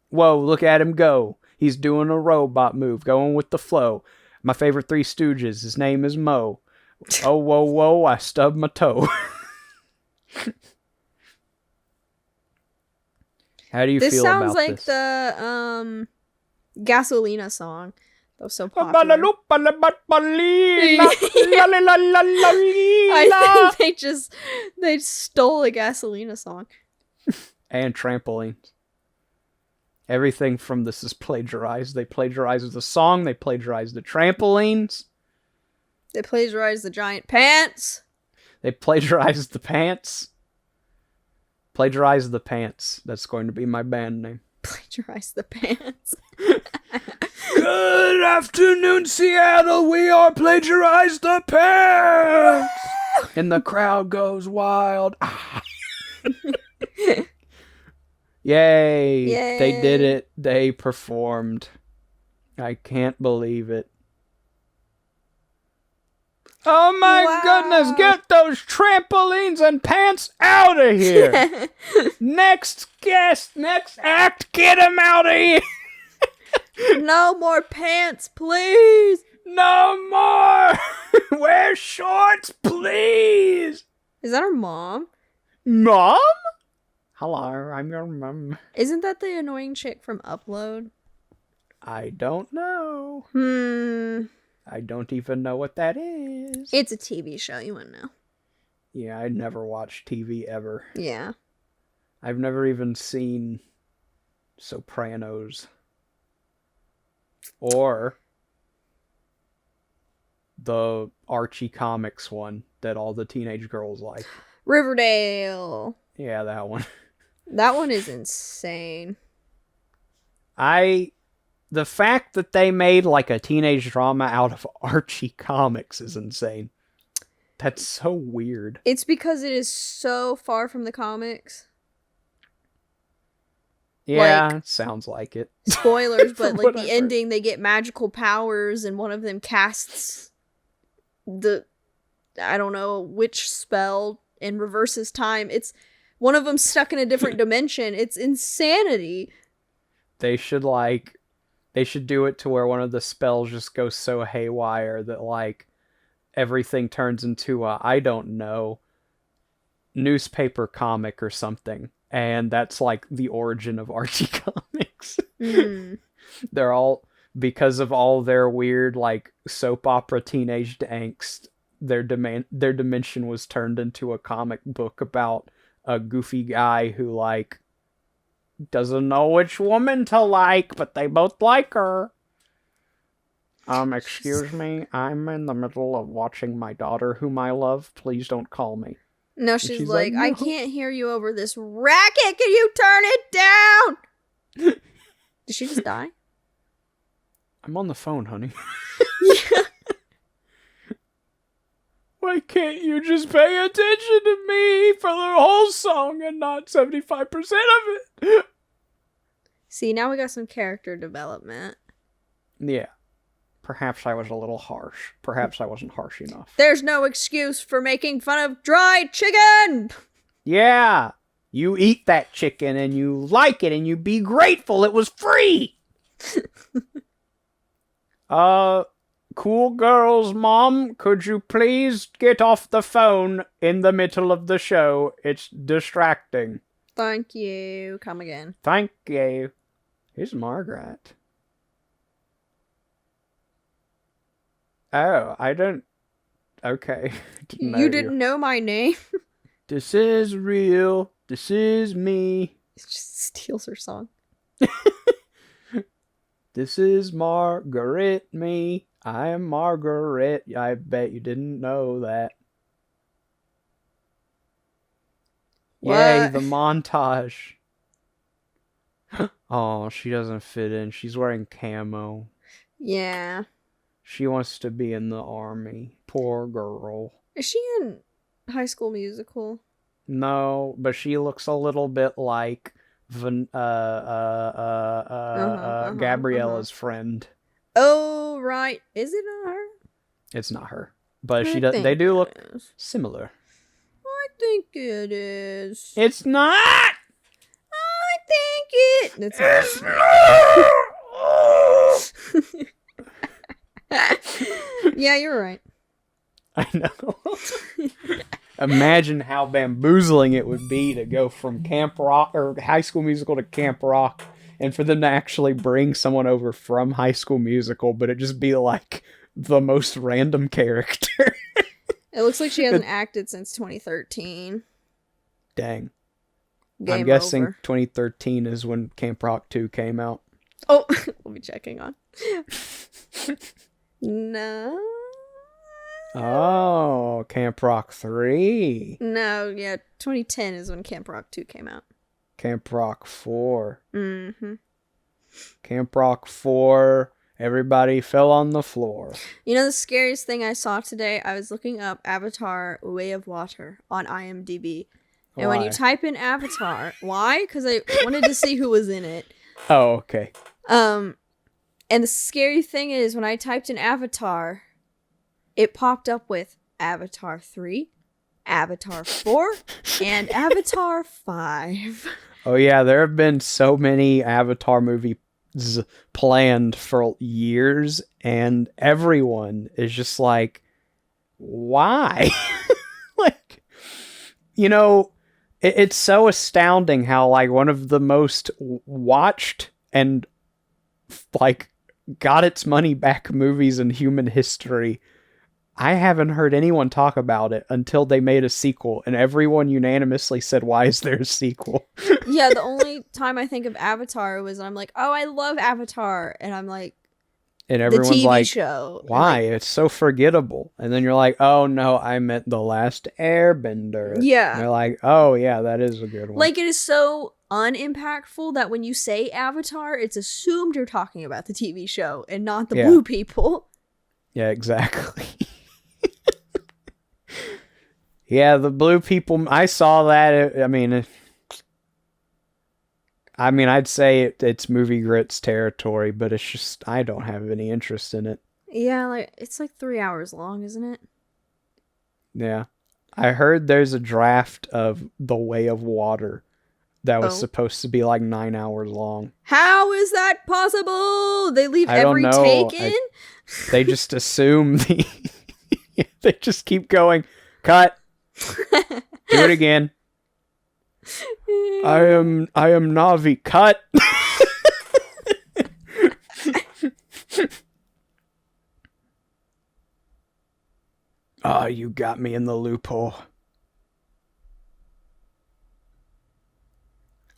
B: Whoa, look at him go. He's doing a robot move, going with the flow. My favorite Three Stooges, his name is Mo. Oh, whoa, whoa, I stubbed my toe. How do you feel about this? This
A: sounds like the Gasolina song. That was so popular. I think they stole a Gasolina song.
B: And trampolines. Everything from this is plagiarized. They plagiarized the song. They plagiarized the trampolines.
A: They plagiarized the giant pants.
B: They plagiarized the pants. Plagiarize the Pants. That's going to be my band name.
A: Plagiarize the Pants.
B: Good afternoon, Seattle. We are Plagiarize the Pants. And the crowd goes wild. Yay.
A: Yay.
B: They did it. They performed. I can't believe it. Oh my goodness, get those trampolines and pants out of here. Next guest, next act, get him out of here.
A: No more pants, please.
B: No more. Wear shorts, please.
A: Is that our mom?
B: Mom? Hello, I'm your mom.
A: Isn't that the annoying chick from Upload?
B: I don't know. I don't even know what that is.
A: It's a TV show, you wouldn't know.
B: Yeah, I never watched TV ever.
A: Yeah.
B: I've never even seen Sopranos. Or the Archie Comics one that all the teenage girls like.
A: Riverdale.
B: Yeah, that one.
A: That one is insane.
B: The fact that they made like a teenage drama out of Archie Comics is insane. That's so weird.
A: It's because it is so far from the comics.
B: Yeah, sounds like it.
A: Spoilers, but like the
B: I've
A: ending, they get magical powers, and one of them casts I don't know which spell and reverses time. It's one of them stuck in a different dimension. It's insanity.
B: They should do it to where one of the spells just goes so haywire that like everything turns into a, I don't know, newspaper comic or something. And that's like the origin of Archie comics. They're all, because of all their weird like soap opera teenage angst, their dimension was turned into a comic book about a goofy guy who like doesn't know which woman to like, but they both like her. Excuse me, I'm in the middle of watching my daughter whom I love. Please don't call me.
A: No, she's like, no. I can't hear you over this racket. Can you turn it down? Did she just die?
B: I'm on the phone, honey.
A: Yeah.
B: Why can't you just pay attention to me for the whole song and not 75% of it?
A: See, now we got some character development.
B: Yeah. Perhaps I was a little harsh. Perhaps I wasn't harsh enough.
A: There's no excuse for making fun of dried chicken!
B: Yeah! You eat that chicken and you like it and you be grateful it was free! Cool girls, Mom, could you please get off the phone in the middle of the show? It's distracting.
A: Thank you. Come again.
B: Thank you. Here's Margaret. Oh, I don't... Okay.
A: You didn't know my name?
B: This is real. This is me.
A: It just steals her song.
B: This is Margaret, me. I am Margaret. I bet you didn't know that.
A: What?
B: Yay, the montage. Oh, she doesn't fit in. She's wearing camo.
A: Yeah.
B: She wants to be in the army. Poor girl.
A: Is she in High School Musical?
B: No, but she looks a little bit like Gabriella's friend.
A: Oh, right. Is it not her?
B: It's not her. But they do look similar.
A: I think it is.
B: It's not!
A: I think it's not. Yeah, you're right.
B: I know. Imagine how bamboozling it would be to go from Camp Rock or High School Musical to Camp Rock, and for them to actually bring someone over from High School Musical, but it just be like the most random character.
A: It looks like she hasn't acted since 2013.
B: Dang.
A: Game
B: I'm guessing
A: over.
B: 2013 is when Camp Rock 2 came out.
A: Oh, let me check. Hang on. No.
B: Oh, Camp Rock 3.
A: No, yeah, 2010 is when Camp Rock 2 came out.
B: Camp Rock 4.
A: Mm-hmm.
B: Camp Rock 4. Everybody fell on the floor.
A: You know the scariest thing I saw today? I was looking up Avatar Way of Water on IMDb. And when you type in Avatar, why? Because I wanted to see who was in it.
B: Oh, okay.
A: And the scary thing is when I typed in Avatar, it popped up with Avatar 3, Avatar 4, and Avatar 5.
B: Oh yeah, there have been so many Avatar movies planned for years, and everyone is just like, why? Like, you know, it's so astounding how like one of the most watched and like got its money back movies in human history, I haven't heard anyone talk about it until they made a sequel, and everyone unanimously said, why is there a sequel?
A: Yeah, the only time I think of Avatar was I'm like, oh, I love Avatar. And I'm like,
B: and everyone's
A: the TV
B: like,
A: show.
B: why? Like, it's so forgettable. And then you're like, oh no, I meant The Last Airbender.
A: Yeah.
B: And they're like, oh yeah, that is a good one.
A: Like, it is so unimpactful that when you say Avatar, it's assumed you're talking about the TV show and not the blue people.
B: Yeah, exactly. Yeah, the blue people. I saw that. I'd say it's movie grits territory, but it's just I don't have any interest in it.
A: Yeah, like it's like 3 hours long, isn't it?
B: Yeah, I heard there's a draft of The Way of Water that was supposed to be like 9 hours long.
A: How is that possible? They leave
B: I don't
A: every
B: know.
A: take in?
B: They just assume they just keep going. Cut. Do it again. I am Navi. Cut. Oh, you got me in the loophole.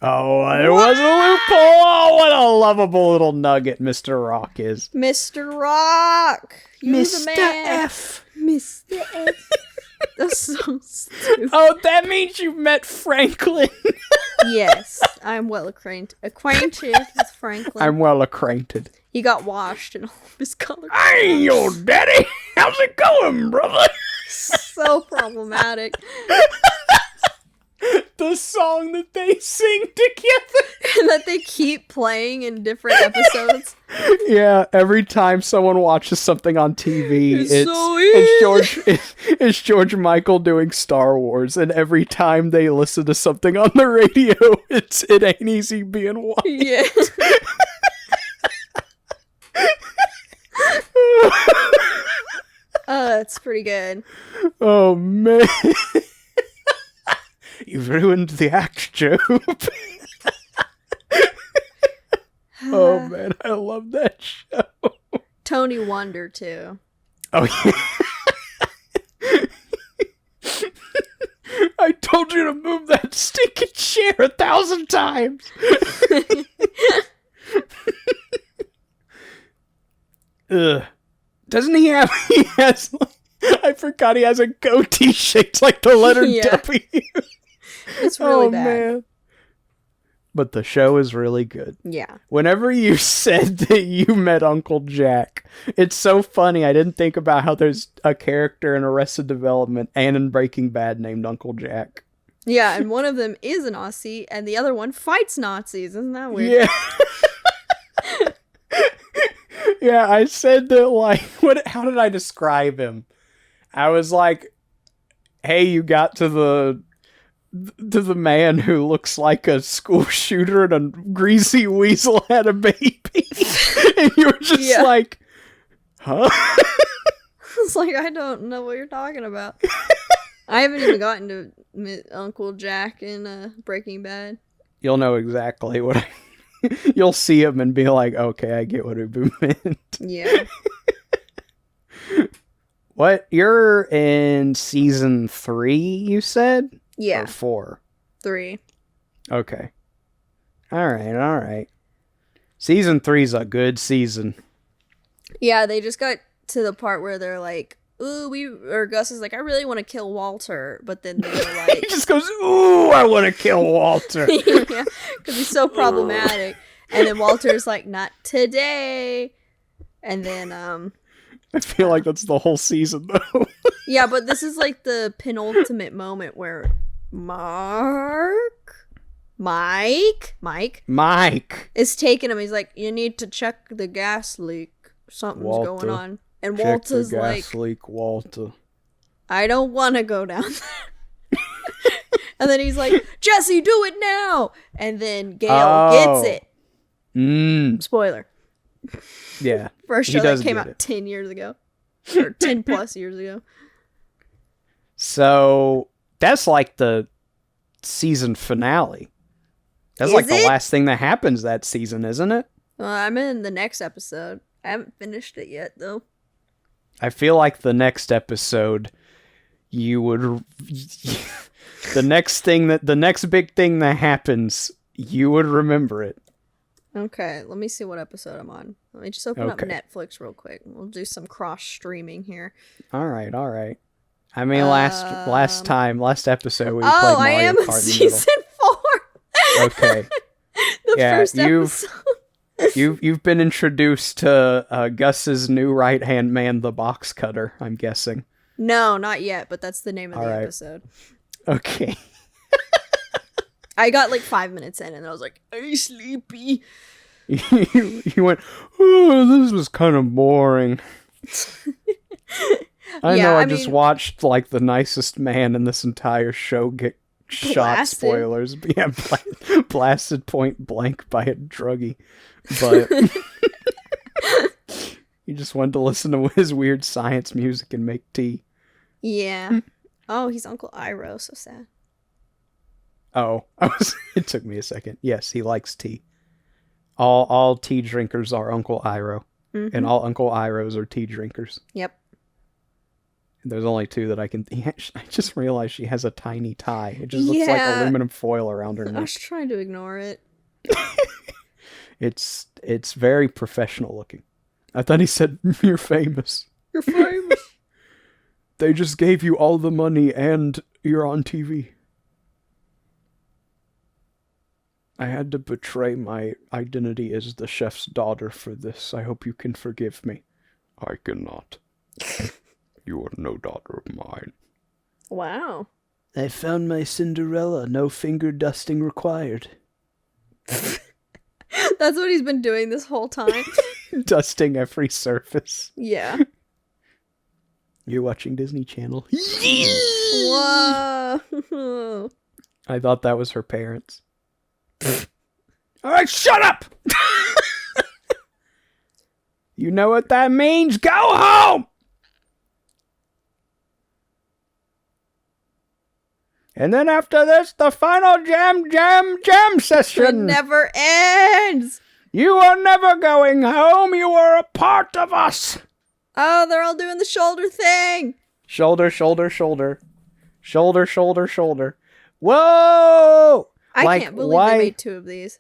B: Oh, there was a loophole. Oh, what a lovable little nugget Mr. Rock is.
A: Mr. Rock! You're
B: Mr.
A: the man.
B: F.
A: Mr. F. That's so stupid.
B: Oh, that means you met Franklin.
A: Yes, I'm well acquainted with Franklin.
B: I'm well acquainted.
A: He got washed in all of his colors.
B: Hey, yo, daddy. How's it going, brother?
A: So problematic.
B: The song that they sing together.
A: And that they keep playing in different episodes.
B: Yeah, every time someone watches something on TV, it's George Michael doing Star Wars, and every time they listen to something on the radio, it ain't easy being white.
A: Yeah. That's pretty good.
B: Oh man. You've ruined the act, Job. Oh man, I love that show.
A: Tony Wonder too.
B: Oh yeah. I told you to move that stinking chair 1,000 times. Ugh. Doesn't he have? He has. I forgot he has a goatee shaped like the letter W.
A: It's really bad.
B: Man. But the show is really good.
A: Yeah.
B: Whenever you said that you met Uncle Jack, it's so funny. I didn't think about how there's a character in Arrested Development and in Breaking Bad named Uncle Jack.
A: Yeah, and one of them is an Aussie, and the other one fights Nazis. Isn't that weird?
B: Yeah. Yeah, I said that, like, how did I describe him? I was like, hey, you got to the man who looks like a school shooter and a greasy weasel had a baby. And you were just like, huh?
A: It's like, I don't know what you're talking about. I haven't even gotten to meet Uncle Jack in Breaking Bad.
B: You'll know exactly what you'll see him and be like, okay, I get what Ubu meant.
A: Yeah.
B: What? You're in season 3, you said?
A: Yeah.
B: Or 4?
A: 3.
B: Okay. Alright. Season 3's a good season.
A: Yeah, they just got to the part where they're like, ooh, Gus is like, I really want to kill Walter, but then they're like...
B: He just goes, ooh, I want to kill Walter.
A: Yeah, because he's so problematic. And then Walter's like, not today. And then,
B: I feel like that's the whole season, though.
A: Yeah, but this is like the penultimate moment where Mike is taking him. He's like, you need to check the gas leak. Something's going on. And
B: check
A: Walter's
B: the
A: like,
B: gas leak, Walter.
A: I don't want to go down there. And then he's like, Jesse, do it now. And then Gail gets it. Spoiler.
B: Yeah.
A: For a show that came out 10 years ago. Or 10 plus years ago.
B: So, that's like the season finale. That's like the last thing that happens that season, isn't it?
A: I'm in the next episode. I haven't finished it yet, though.
B: I feel like the next episode, you would... the next big thing that happens, you would remember it.
A: Okay, let me see what episode I'm on. Let me just open up Netflix real quick. We'll do some cross-streaming here.
B: All right. I mean, last episode we played Mario Kart.
A: Oh, I am in season 4.
B: Okay.
A: The first episode.
B: You've been introduced to Gus's new right-hand man, the box cutter, I'm guessing.
A: No, not yet, but that's the name of
B: All
A: the
B: right.
A: episode.
B: Okay.
A: I got like 5 minutes in and I was like, I'm sleepy.
B: You went, oh, this was kind of boring. I
A: Yeah,
B: know I
A: I
B: just
A: mean-
B: watched like the nicest man in this entire show get shot.
A: Blasted.
B: Spoilers. Yeah, blasted point blank by a druggie. But he just wanted to listen to his weird science music and make tea.
A: Yeah. Oh, he's Uncle Iroh. So sad.
B: Oh, it took me a second. Yes, he likes tea. All tea drinkers are Uncle Iroh.
A: Mm-hmm.
B: And all Uncle Irohs are tea drinkers.
A: Yep.
B: There's only two that I can... I just realized she has a tiny tie. It just looks like
A: Yeah.
B: aluminum foil around her
A: I
B: neck.
A: was trying to ignore it.
B: It's very professional looking. I thought he said, you're famous.
A: You're famous.
B: They just gave you all the money and you're on TV. I had to betray my identity as the chef's daughter for this. I hope you can forgive me. I cannot. You are no daughter of mine.
A: Wow.
B: I found my Cinderella. No finger dusting required.
A: That's what he's been doing this whole time.
B: Dusting every surface.
A: Yeah.
B: You're watching Disney Channel.
A: Whoa.
B: I thought that was her parents. Alright, shut up! You know what that means? Go home! And then after this, the final jam
A: It
B: session.
A: never ends.
B: You are never going home. You are a part of us.
A: Oh, they're all doing the shoulder thing.
B: Shoulder, shoulder, shoulder. Shoulder, shoulder, shoulder. Whoa!
A: I
B: Like,
A: can't believe
B: why-
A: they made 2 of these.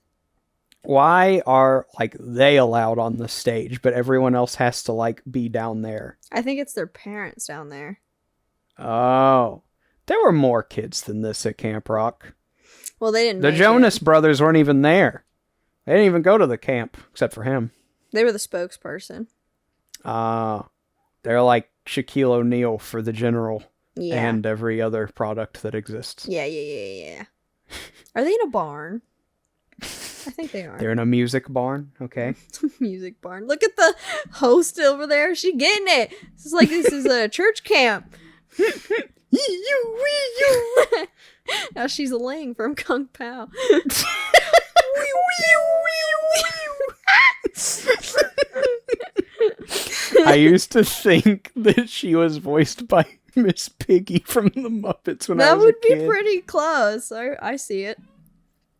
B: Why are, like, they allowed on the stage, but everyone else has to, like, be down there?
A: I think it's their parents down there.
B: Oh. There were more kids than this at Camp Rock.
A: Well, they didn't
B: The
A: make
B: Jonas
A: it.
B: brothers weren't even there. They didn't even go to the camp, except for him.
A: They were the spokesperson.
B: They're like Shaquille O'Neal for the General
A: Yeah.
B: and every other product that exists.
A: Yeah. Are they in a barn? I think they are.
B: They're in a music barn, okay?
A: Music barn. Look at the host over there. She getting it. This is a church camp. Now she's a Ling from Kung Pao.
B: I used to think that she was voiced by Miss Piggy from the Muppets when I
A: That
B: was
A: would
B: a
A: be
B: kid.
A: pretty close. I see it.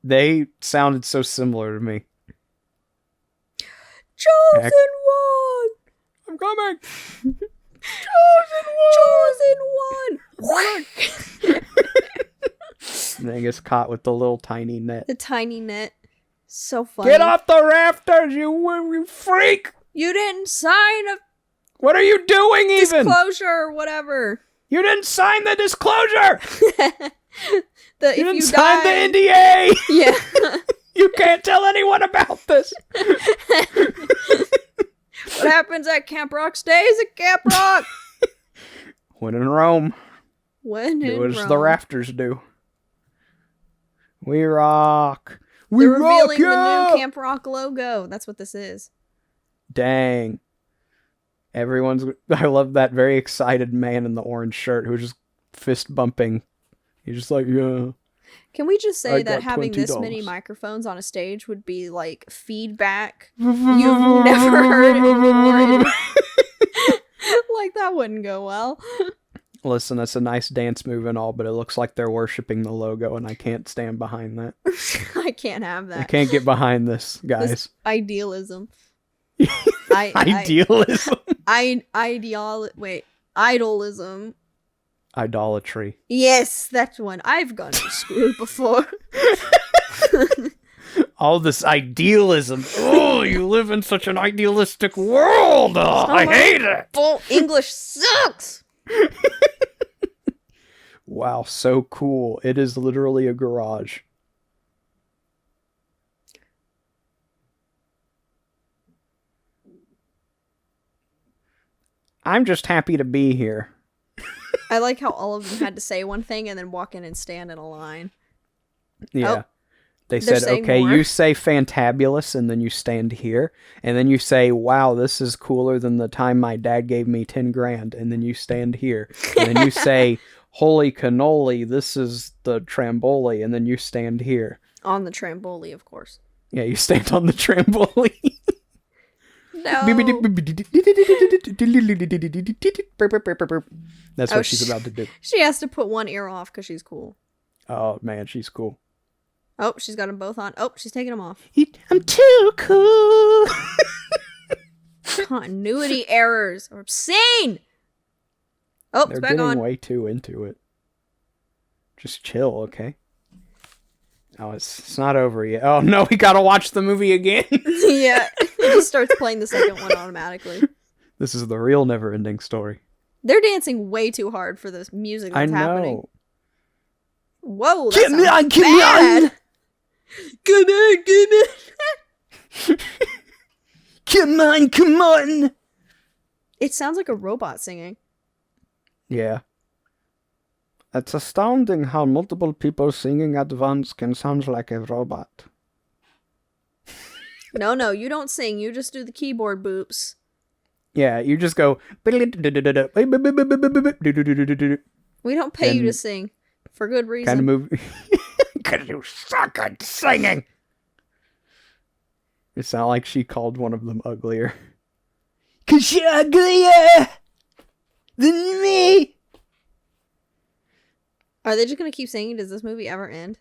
B: They sounded so similar to me.
A: Chosen
B: Heck.
A: one.
B: I'm coming!
A: Chosen one.
B: And then gets caught with the little tiny net.
A: The tiny net. So funny.
B: Get off the rafters, you freak!
A: You didn't sign a
B: What are you doing even?
A: disclosure or whatever.
B: You didn't sign the disclosure!
A: If
B: You didn't
A: you
B: sign
A: die,
B: the NDA!
A: Yeah.
B: You can't tell anyone about this!
A: What happens at Camp Rock stays at Camp Rock.
B: When in Rome,
A: When in
B: do as
A: Rome.
B: the rafters do. We rock! We
A: They're
B: rock,
A: revealing
B: yeah!
A: the new Camp Rock logo. That's what this is.
B: Dang. I love that very excited man in the orange shirt who's just fist bumping. He's just like, yeah.
A: Can we just
B: I
A: say that
B: got
A: having this many
B: $20.
A: microphones on a stage would be like feedback you've never heard it before? Like that wouldn't go well.
B: Listen, that's a nice dance move and all, but it looks like they're worshiping the logo, and I can't stand behind that.
A: I can't have that.
B: I can't get behind this, guys.
A: This idealism.
B: Idealism.
A: Idolism.
B: Idolatry.
A: Yes, that's one. I've gone to school before.
B: All this idealism. Oh, you live in such an idealistic world. Oh, I hate it.
A: Full English sucks.
B: Wow, so cool. It is literally a garage. I'm just happy to be here.
A: I like how all of them had to say one thing and then walk in and stand in a line.
B: Yeah.
A: Oh,
B: They
A: they're
B: said,
A: saying
B: okay,
A: more.
B: you say fantabulous, and then you stand here, and then you say, wow, this is cooler than the time my dad gave me 10 grand, and then you stand here, and then you say, holy cannoli, this is the tramboli, and then you stand here.
A: On the tramboli, of course.
B: Yeah, you stand on the tramboli.
A: No.
B: That's what she's about to do.
A: She has to put one ear off because she's cool.
B: Oh, man, she's cool.
A: Oh, she's got them both on. Oh, she's taking them off.
B: I'm too cool.
A: Continuity errors are obscene. Oh,
B: They're
A: it's back
B: getting
A: on.
B: way too into it. Just chill, okay? Oh, it's not over yet. Oh, no, we gotta watch the movie again.
A: Yeah, it just starts playing the second one automatically.
B: This is the real never-ending story.
A: They're dancing way too hard for this music that's happening.
B: Know.
A: Whoa, that
B: Get me
A: sounds
B: on, get
A: bad.
B: me on!
A: Come on, come on.
B: Come on, come on!
A: It sounds like a robot singing.
B: Yeah. It's astounding how multiple people singing at once can sound like a robot.
A: No, you don't sing. You just do the keyboard boops.
B: Yeah, you just go... We
A: We don't pay you to sing. For good reason.
B: Kind of move... Because you suck at singing! It sounded like she called one of them uglier. Because you're uglier than me!
A: Are they just going to keep singing? Does this movie ever end?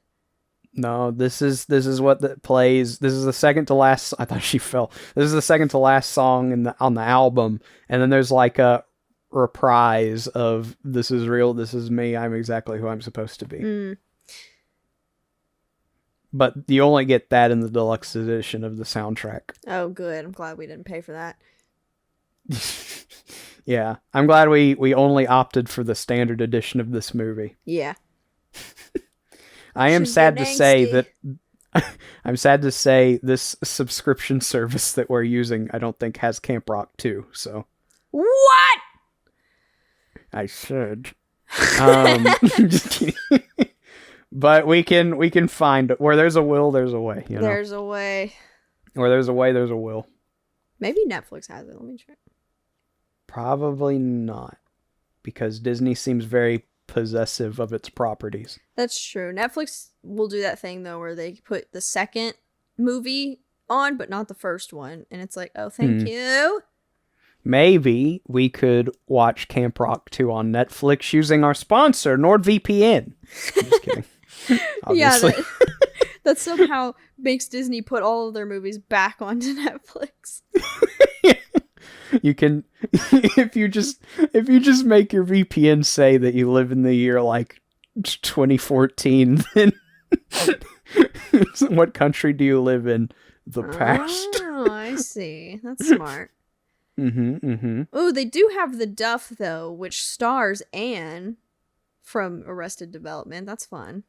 B: No, this is what that plays. This is the second to last... I thought she fell. This is the second to last song on the album. And then there's like a reprise of This Is Real, This Is Me, I'm Exactly Who I'm Supposed to Be.
A: Mm.
B: But you only get that in the deluxe edition of the soundtrack.
A: Oh, good. I'm glad we didn't pay for that.
B: Yeah, I'm glad we only opted for the standard edition of this movie.
A: Yeah.
B: I am
A: She's
B: sad to
A: getting
B: say
A: angsty.
B: that I'm sad to say this subscription service that we're using I don't think has Camp Rock 2, so
A: What?
B: I should. Just kidding. But we can find where there's a will, there's a way. You know?
A: There's a way.
B: Where there's a way, there's a will.
A: Maybe Netflix has it. Let me check.
B: Probably not, because Disney seems very possessive of its properties.
A: That's true. Netflix will do that thing, though, where they put the second movie on, but not the first one. And it's like, oh, thank you.
B: Maybe we could watch Camp Rock 2 on Netflix using our sponsor, NordVPN. Just kidding. Obviously.
A: Yeah, that somehow makes Disney put all of their movies back onto Netflix.
B: You can, if you just make your VPN say that you live in the year like 2014, then what country do you live in? The past.
A: Oh, I see. That's smart. Oh, they do have The Duff, though, which stars Anne from Arrested Development. That's fun.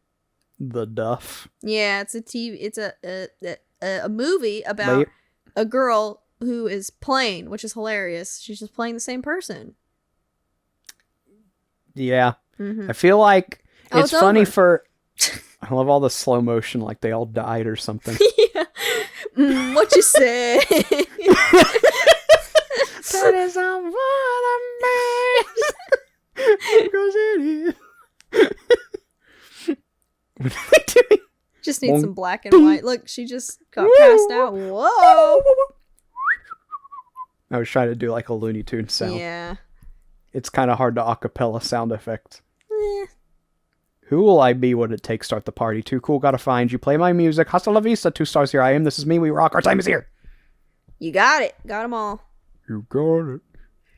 B: The Duff.
A: Yeah, it's a movie about a girl who is playing, which is hilarious. She's just playing the same person.
B: Yeah. I feel like it's funny
A: over.
B: I love all the slow motion, like they all died or something.
A: Yeah. What you say?
B: That is on what I made. Because it is. What are they doing?
A: Just need some black and white. Look, she just got passed out. Whoa.
B: I was trying to do like a Looney Tunes sound.
A: Yeah.
B: It's kind of hard to acapella sound effect.
A: Eh.
B: Who will I be? What it takes? Start the party. Too cool. Gotta find you. Play my music. Hasta la vista. 2 stars. Here I am. This is me. We rock. Our time is here.
A: You got it. Got them all.
B: You got it.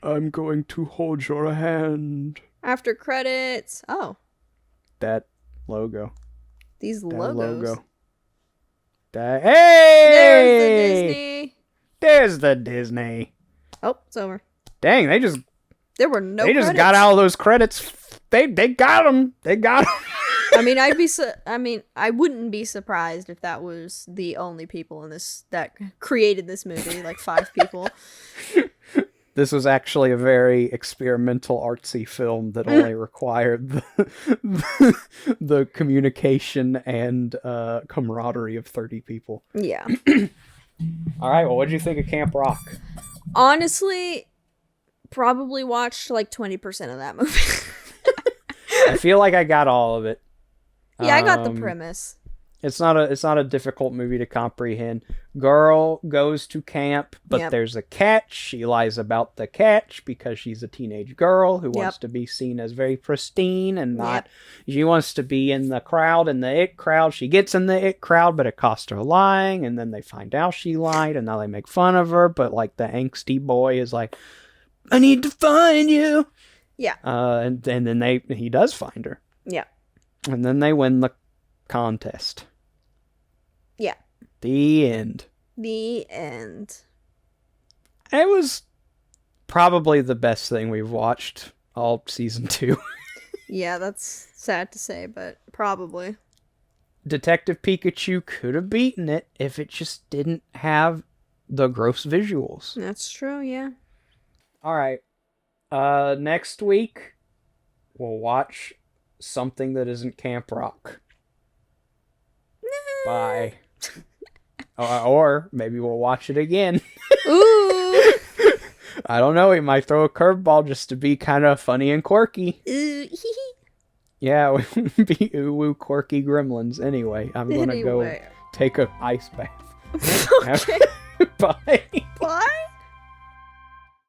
B: I'm going to hold your hand.
A: After credits. Oh.
B: That logo.
A: These
B: That
A: logos.
B: logo. Hey!
A: There's the Disney.
B: There's the Disney.
A: Oh, it's over.
B: Dang,
A: There were no
B: they just
A: credits.
B: got out of those credits. They got them. They got them.
A: I mean, I wouldn't be surprised if that was the only people in this that created this movie, like 5 people.
B: This was actually a very experimental, artsy film that only required the communication and camaraderie of 30 people.
A: Yeah.
B: All right, well, what did you think of Camp Rock?
A: Honestly, probably watched like 20% of that movie.
B: I feel like I got all of it.
A: Yeah, I got the premise.
B: It's not a difficult movie to comprehend. Girl goes to camp, but there's a catch. She lies about the catch because she's a teenage girl who wants to be seen as very pristine and not. She wants to be in the crowd, in the it crowd. She gets in the it crowd, but it cost her lying, and then they find out she lied, and now they make fun of her. But like the angsty boy is like, I need to find you.
A: Yeah.
B: And then he does find her.
A: Yeah.
B: And then they win the contest.
A: Yeah.
B: The end.
A: The end.
B: It was probably the best thing we've watched all season 2.
A: Yeah, that's sad to say, but probably.
B: Detective Pikachu could have beaten it if it just didn't have the gross visuals.
A: That's true, yeah.
B: All right. Next week, we'll watch something that isn't Camp Rock. Bye. Or maybe we'll watch it again.
A: Ooh.
B: I don't know. We might throw a curveball just to be kind of funny and quirky.
A: Ooh.
B: Yeah, we would be ooh quirky gremlins. Anyway, I'm gonna go take a ice bath.
A: Okay.
B: Bye.
A: Bye.